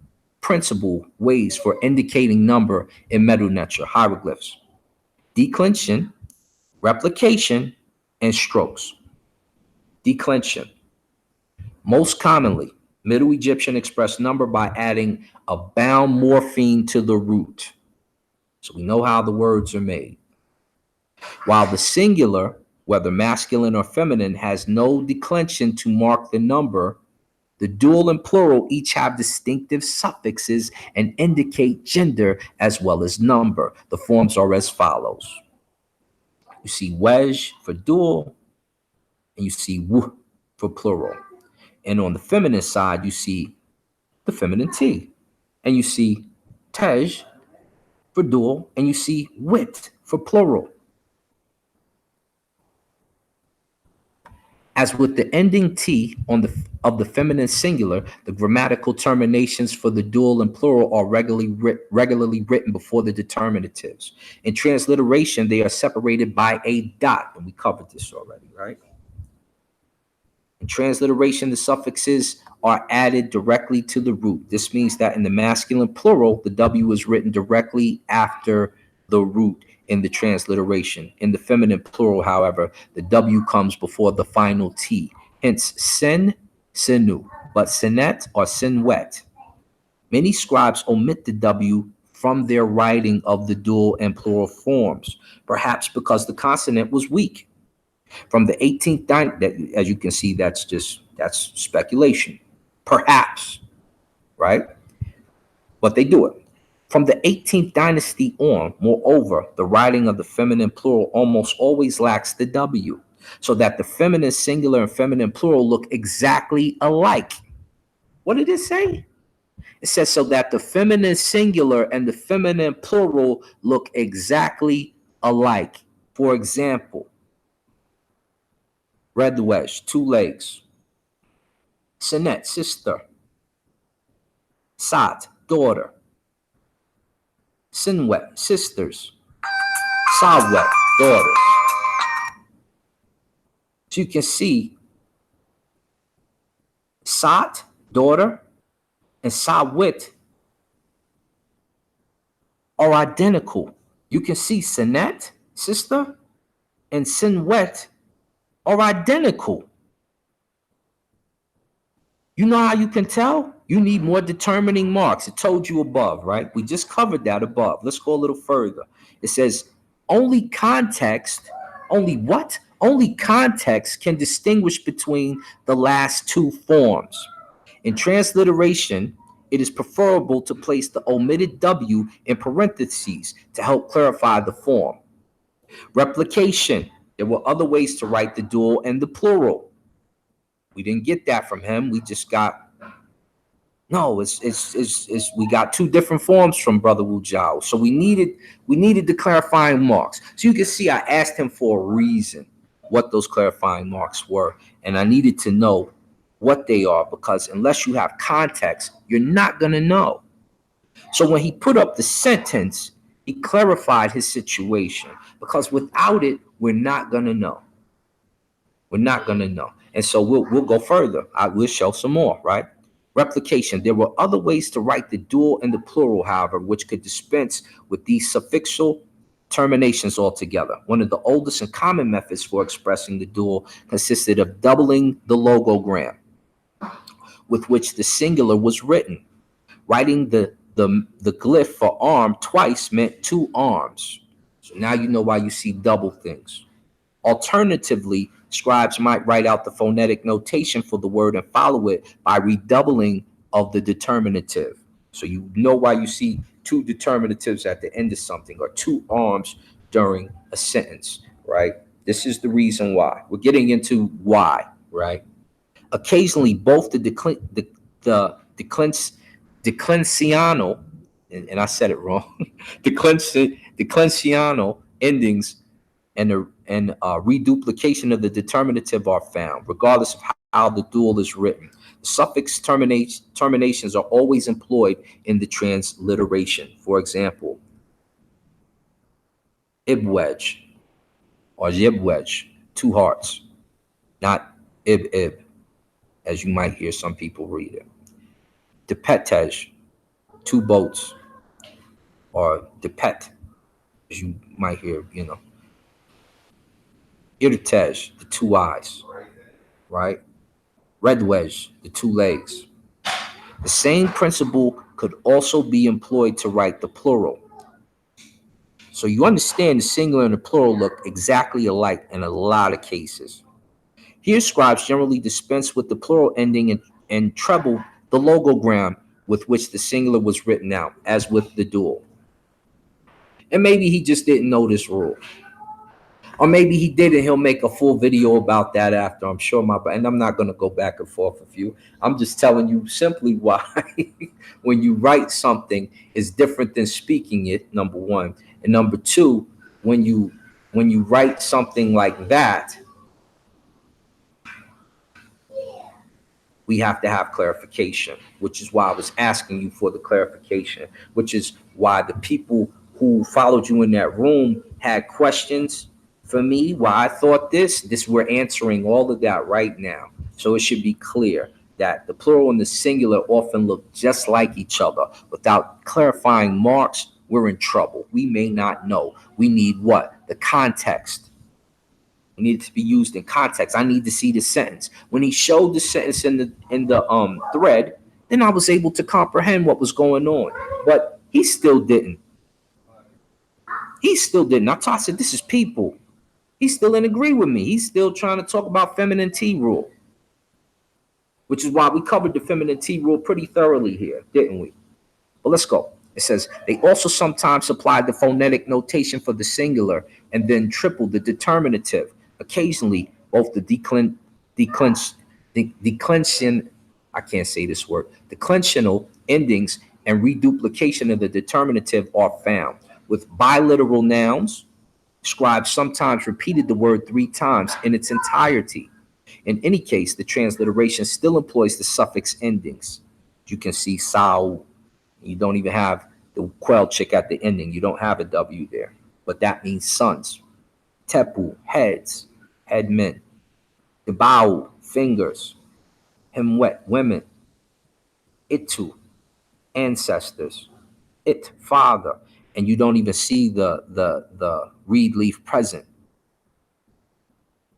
principal ways for indicating number in Medu Neter hieroglyphs: declension, replication, and strokes. Declension. Most commonly, Middle Egyptian expressed number by adding a bound morpheme to the root. So we know how the words are made. While the singular, whether masculine or feminine, has no declension to mark the number, the dual and plural each have distinctive suffixes and indicate gender as well as number. The forms are as follows. You see wej for dual, and you see w for plural. And on the feminine side, you see the feminine t, and you see tej for dual, and you see wit for plural. As with the ending t of the feminine singular, the grammatical terminations for the dual and plural are regularly written before the determinatives. In transliteration, they are separated by a dot, and we covered this already, right? In transliteration, the suffixes are added directly to the root. This means that in the masculine plural, the W is written directly after the root in the transliteration. In the feminine plural, however, the W comes before the final T. Hence, sin, sinu, but sinet or sinwet. Many scribes omit the W from their writing of the dual and plural forms, perhaps because the consonant was weak. From the 18th dynasty, as you can see, that's speculation. Perhaps, right? But they do it. From the 18th dynasty on, moreover, the writing of the feminine plural almost always lacks the W, so that the feminine singular and feminine plural look exactly alike. What did it say? It says so that the feminine singular and the feminine plural look exactly alike. For example, red wedge, two legs. Sinette, sister. Sat, daughter. Sinwet, sisters. Sawet, daughters. So you can see Sat, daughter, and Sawit are identical. You can see Sinette, sister, and Sinwet are identical. You know how you can tell? You need more determining marks. It told you above, right? We just covered that above. Let's go a little further. It says only context, only what? Only context can distinguish between the last two forms. In transliteration, it is preferable to place the omitted W in parentheses to help clarify the form. Replication. There were other ways to write the dual and the plural. We didn't get that from him. We just got no. It's we got two different forms from Brother Wudjau. So we needed the clarifying marks. So you can see I asked him for a reason what those clarifying marks were, and I needed to know what they are, because unless you have context, you're not gonna know. So when he put up the sentence, he clarified his situation, because without it, we're not gonna know. We're not gonna know. And so we'll go further. We'll show some more, right? Replication. There were other ways to write the dual and the plural, however, which could dispense with these suffixal terminations altogether. One of the oldest and common methods for expressing the dual consisted of doubling the logogram with which the singular was written. Writing the glyph for arm twice meant two arms. So now you know why you see double things. Alternatively, scribes might write out the phonetic notation for the word and follow it by redoubling of the determinative. So you know why you see two determinatives at the end of something, or two arms during a sentence, right? This is the reason why. We're getting into why, right? Occasionally, both the declensiano, and I said it wrong, declensiano endings and reduplication of the determinative are found, regardless of how the dual is written. The suffix terminations are always employed in the transliteration. For example, ibwedge or yibwedge, two hearts, not ib, as you might hear some people read it. Depetej, two boats, or depet, as you might hear, Irtej, the two eyes, right? Red wedge, the two legs. The same principle could also be employed to write the plural. So you understand the singular and the plural look exactly alike in a lot of cases. Here, scribes generally dispense with the plural ending and treble the logogram with which the singular was written out, as with the dual. And maybe he just didn't know this rule. Or maybe he did, and he'll make a full video about that after. I'm sure and I'm not going to go back and forth with you. I'm just telling you simply why when you write something is different than speaking it, number one. And number two, when you write something like that, we have to have clarification, which is why I was asking you for the clarification, which is why the people who followed you in that room had questions for me, why I thought this, we're answering all of that right now. So it should be clear that the plural and the singular often look just like each other. Without clarifying marks, we're in trouble. We may not know. We need what? The context. We need it to be used in context. I need to see the sentence. When he showed the sentence in the thread, then I was able to comprehend what was going on. But He still didn't. He still didn't. I said, this is people. He still didn't agree with me. He's still trying to talk about feminine T rule, which is why we covered the feminine T rule pretty thoroughly here, didn't we? But let's go. It says, they also sometimes supply the phonetic notation for the singular and then triple the determinative. Occasionally, both the declension, I can't say this word, declensional endings and reduplication of the determinative are found. With biliteral nouns, scribes sometimes repeated the word 3 times in its entirety. In any case, the transliteration still employs the suffix endings. You can see sao. You don't even have the quell chick at the ending. You don't have a W there. But that means sons. Tepu, heads, headmen. Debau, fingers. Himwet, women. Itu, ancestors. It, father. And you don't even see the reed leaf present.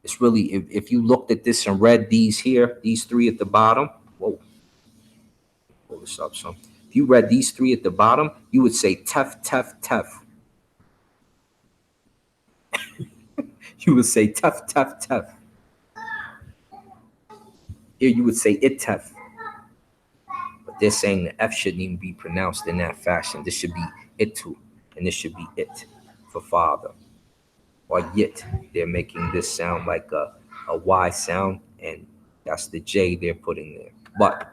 It's really, if you looked at this and read these here, these 3 at the bottom, whoa, pull this up some. If you read these 3 at the bottom, you would say tef, tef, tef. You would say tef, tef, tef. Here you would say it, tef. But they're saying the F shouldn't even be pronounced in that fashion. This should be itu, and this should be it for father. Or yit. They're making this sound like a Y sound, and that's the J they're putting there. But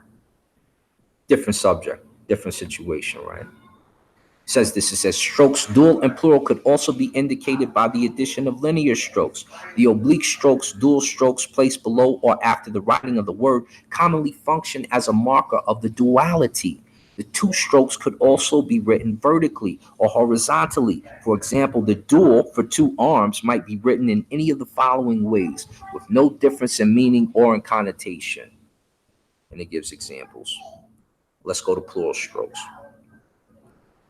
different subject, different situation, right? It says this, it says strokes, dual and plural, could also be indicated by the addition of linear strokes. The oblique strokes, dual strokes placed below or after the writing of the word commonly function as a marker of the duality. The 2 strokes could also be written vertically or horizontally. For example, the dual for 2 arms might be written in any of the following ways, with no difference in meaning or in connotation. And it gives examples. Let's go to plural strokes.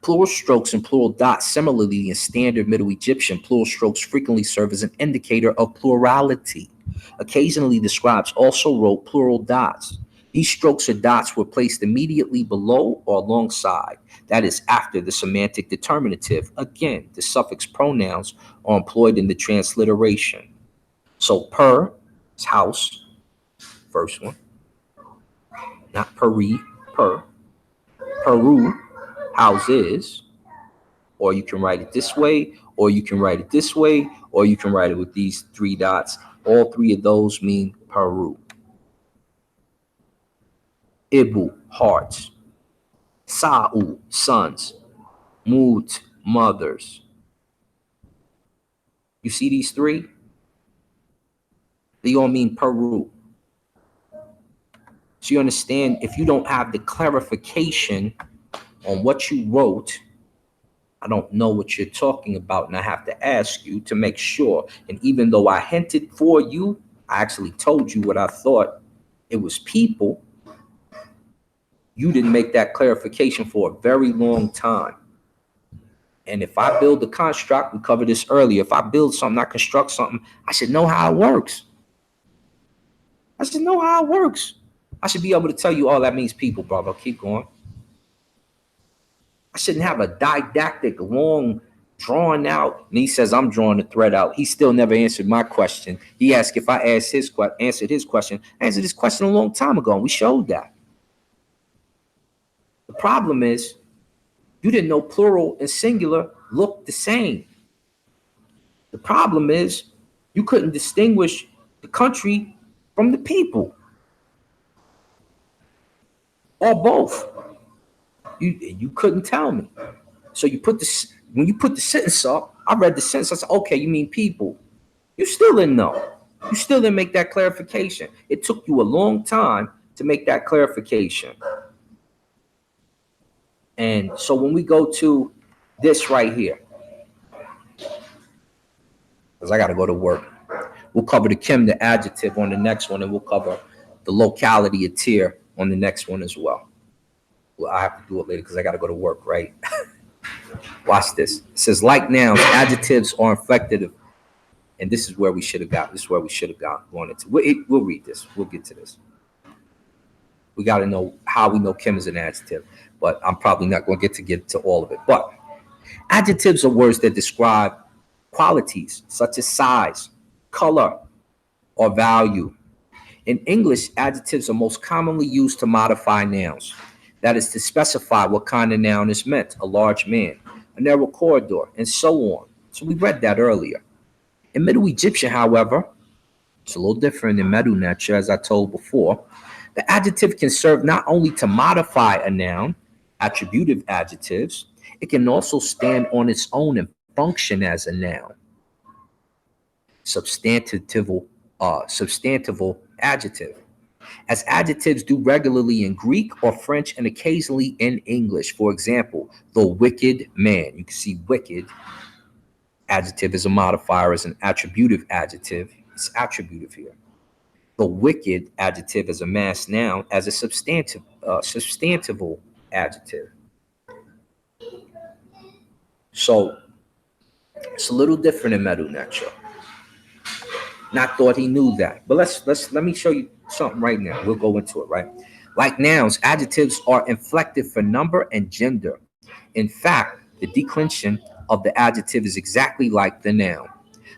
Plural strokes and plural dots, similarly in standard Middle Egyptian, plural strokes frequently serve as an indicator of plurality. Occasionally, the scribes also wrote plural dots. These strokes or dots were placed immediately below or alongside, that is, after the semantic determinative. Again, the suffix pronouns are employed in the transliteration. So per is house, first one, not peri, per. Peru, houses, or you can write it this way, or you can write it this way, or you can write it with these 3 dots. All 3 of those mean Peru. Ibu, hearts. Sa'u, sons. Mut, mothers. You see these 3? They all mean Peru. So you understand, if you don't have the clarification on what you wrote, I don't know what you're talking about, and I have to ask you to make sure. And even though I hinted for you, I actually told you what I thought it was people, you didn't make that clarification for a very long time. And if I build a construct, we covered this earlier, if I build something, I construct something, I should know how it works. I should know how it works. I should be able to tell you, oh, that means people, brother. Keep going. I shouldn't have a didactic, long, drawn out. And he says, I'm drawing the thread out. He still never answered my question. He asked if I answered his question. I answered his question a long time ago, and we showed that. The problem is, you didn't know plural and singular look the same. The problem is, you couldn't distinguish the country from the people, or both. You couldn't tell me. So when you put the sentence up, I read the sentence, I said, okay, you mean people. You still didn't know. You still didn't make that clarification. It took you a long time to make that clarification. And so when we go to this right here, because I got to go to work, we'll cover the Kim, the adjective on the next one, and we'll cover the locality, a tier, on the next one as well. Well, I have to do it later because I got to go to work, right? Watch this. It says, like nouns, adjectives are inflective. And this is where we should have got. This is where we should have wanted to. We'll read this. We'll get to this. We got to know how we know Kim is an adjective, but I'm probably not going to get to all of it. But adjectives are words that describe qualities such as size, color, or value. In English, adjectives are most commonly used to modify nouns. That is to specify what kind of noun is meant: a large man, a narrow corridor, and so on. So we read that earlier. In Middle Egyptian, however, it's a little different in Medu Necha, as I told before. The adjective can serve not only to modify a noun, attributive adjectives, it can also stand on its own and function as a noun, substantival adjective, as adjectives do regularly in Greek or French and occasionally in English. For example, the wicked man. You can see wicked adjective is a modifier, as an attributive adjective. It's attributive here. The wicked adjective is a mass noun as a substantival adjective. So it's a little different in Medu Necha. Not thought he knew that, but let me show you something right now. We'll go into it, right? Like nouns, adjectives are inflected for number and gender. In fact, the declension of the adjective is exactly like the noun.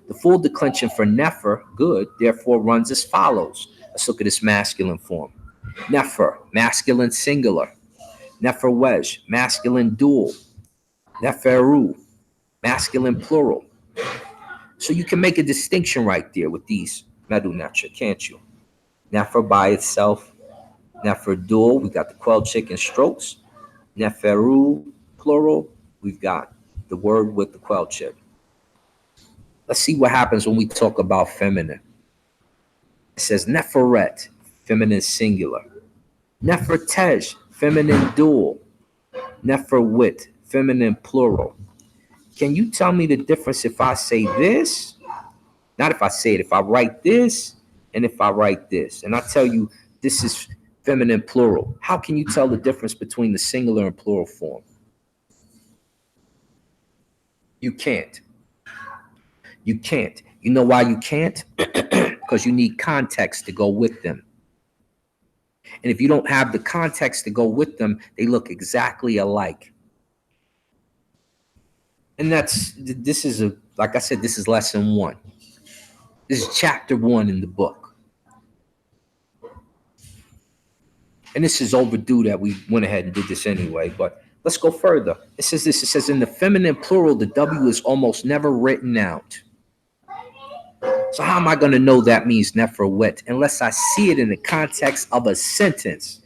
The full declension for nefer, good, therefore runs as follows. Let's look at its masculine form. Nefer, masculine singular. Nefer wedge, masculine dual. Neferu, masculine plural. So you can make a distinction right there with these Medu Necha, can't you? Nefer by itself, Nefer dual, we got the quelled chicken strokes. Neferu, plural, we've got the word with the quelled chip. Let's see what happens when we talk about feminine. It says Neferet, feminine singular. Nefertej, feminine dual. Neferwit, feminine plural. Can you tell me the difference if I say this? Not if I say it, if I write this and if I write this. And I tell you this is feminine plural. How can you tell the difference between the singular and plural form? You can't. You can't. You know why you can't? Because you need context to go with them. And if you don't have the context to go with them, they look exactly alike. And this is like I said, this is lesson 1. This is chapter 1 in the book. And this is overdue that we went ahead and did this anyway, but let's go further. It says this, it says in the feminine plural, the W is almost never written out. So how am I going to know that means neferwet unless I see it in the context of a sentence?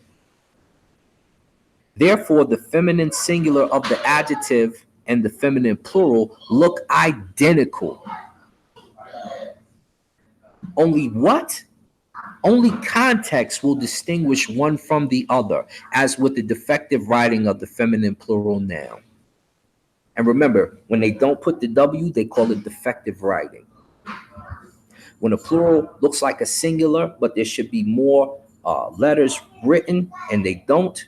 Therefore, the feminine singular of the adjective and the feminine plural look identical. Only what? Only context will distinguish one from the other, as with the defective writing of the feminine plural noun. And remember, when they don't put the W, they call it defective writing. When a plural looks like a singular, but there should be more letters written and they don't,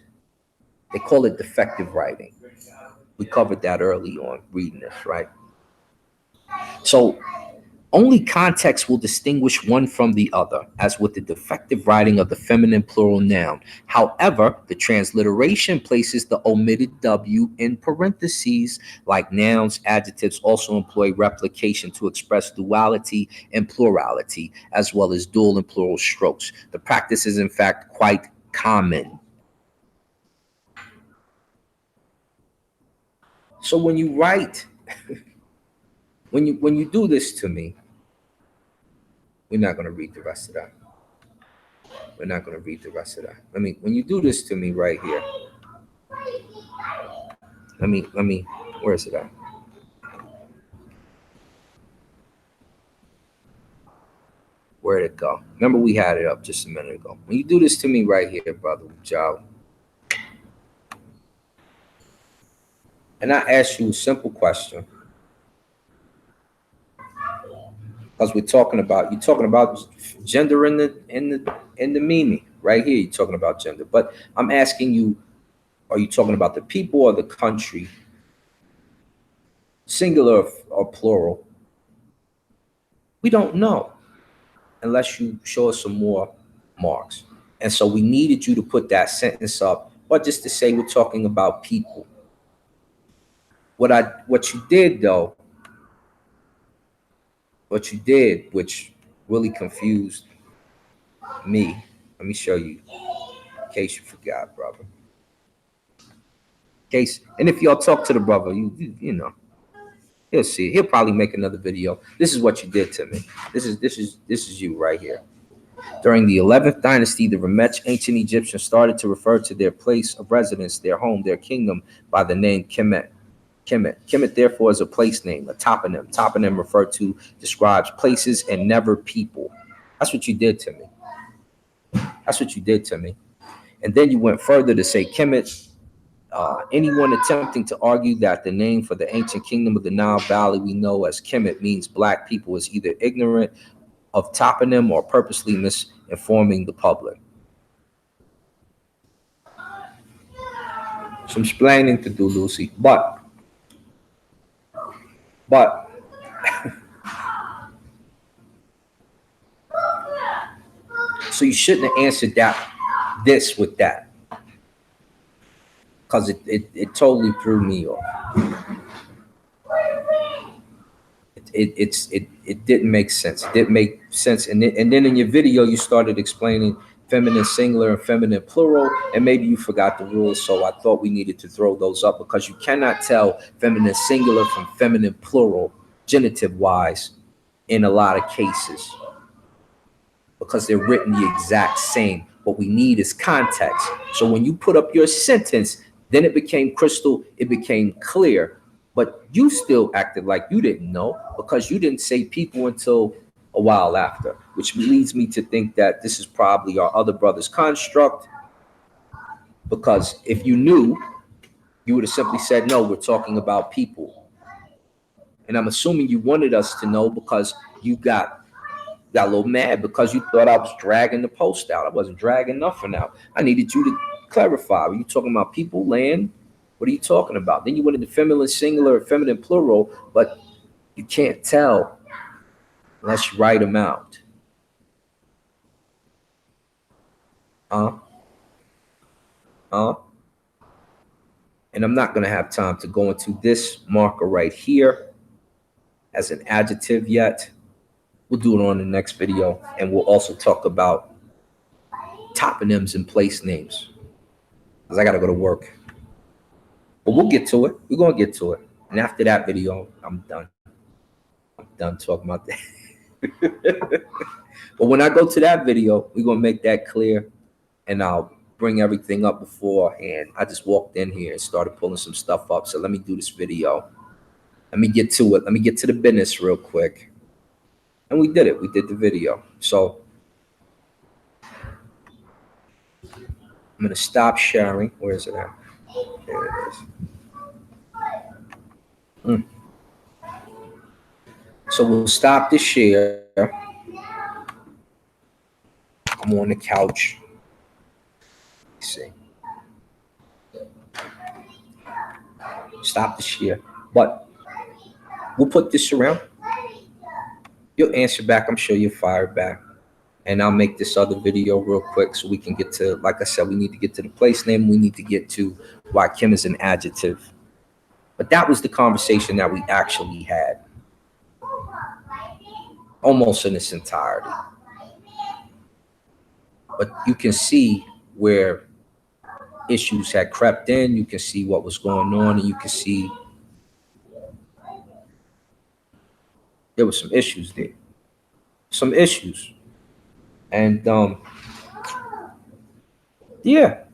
they call it defective writing. We covered that early on reading this, right? So only context will distinguish one from the other, as with the defective writing of the feminine plural noun. However, the transliteration places the omitted W in parentheses. Like nouns, adjectives also employ replication to express duality and plurality, as well as dual and plural strokes. The practice is, in fact, quite common. So when you write, when you do this to me, we're not going to read the rest of that. We're not going to read the rest of that. When you do this to me right here, where is it at? Where'd it go? Remember we had it up just a minute ago. When you do this to me right here, brother Wudjau, and I ask you a simple question, because you're talking about gender in the meaning right here. You're talking about gender, but I'm asking you, are you talking about the people or the country, singular or plural? We don't know unless you show us some more marks. And so we needed you to put that sentence up, or just to say we're talking about people. What you did though, which really confused me. Let me show you, in case you forgot, brother. In case, and if y'all talk to the brother, you know, he'll see it. He'll probably make another video. This is what you did to me. This is you right here. During the 11th dynasty, the Remetch ancient Egyptians started to refer to their place of residence, their home, their kingdom by the name Kemet. Kemet, therefore, is a place name, a toponym. Toponym referred to describes places and never people. That's what you did to me. That's what you did to me. And then you went further to say Kemet. Anyone attempting to argue that the name for the ancient kingdom of the Nile Valley we know as Kemet means black people is either ignorant of toponym or purposely misinforming the public. Some explaining to do, Lucy, but so you shouldn't have answered this with that, because it totally threw me off. It didn't make sense. It didn't make sense. And then in your video, you started explaining feminine singular and feminine plural, and maybe you forgot the rules. So I thought we needed to throw those up, because you cannot tell feminine singular from feminine plural genitive wise in a lot of cases, because they're written the exact same. What we need is context. So when you put up your sentence, then it became clear. But you still acted like you didn't know, because you didn't say people until a while after, which leads me to think that this is probably our other brother's construct. Because if you knew, you would have simply said, no, we're talking about people. And I'm assuming you wanted us to know, because you got a little mad because you thought I was dragging the post out. I wasn't dragging nothing out. I needed you to clarify. Were you talking about people, land? What are you talking about? Then you went into feminine singular, feminine plural, but you can't tell unless you write them out. And I'm not going to have time to go into this marker right here as an adjective yet. We'll do it on the next video, and we'll also talk about toponyms and place names, because I got to go to work. But we'll get to it. We're going to get to it. And after that video, I'm done. I'm done talking about that. But when I go to that video, we're going to make that clear, and I'll bring everything up beforehand. I just walked in here and started pulling some stuff up. So let me do this video. Let me get to it. Let me get to the business real quick. And we did it. We did the video. So I'm going to stop sharing. Where is it at? There it is. So we'll stop the share. I'm on the couch. Let's see. Stop the share. But we'll put this around. You'll answer back. I'm sure you'll fire back. And I'll make this other video real quick so we can get to, like I said, we need to get to the place name. We need to get to why Kim is an adjective. But that was the conversation that we actually had, almost in its entirety. But you can see where issues had crept in. You can see what was going on, and you can see there were some issues there. Some issues. And yeah.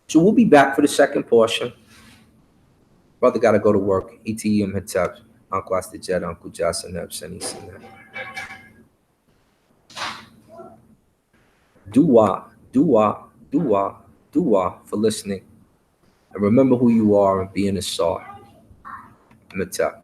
So we'll be back for the second portion. Brother got to go to work. ETM Hittab, Uncle Astajet, Uncle Jasaneb, Seni Sineb. Dua for listening. And remember who you are and being a saw. Hittab.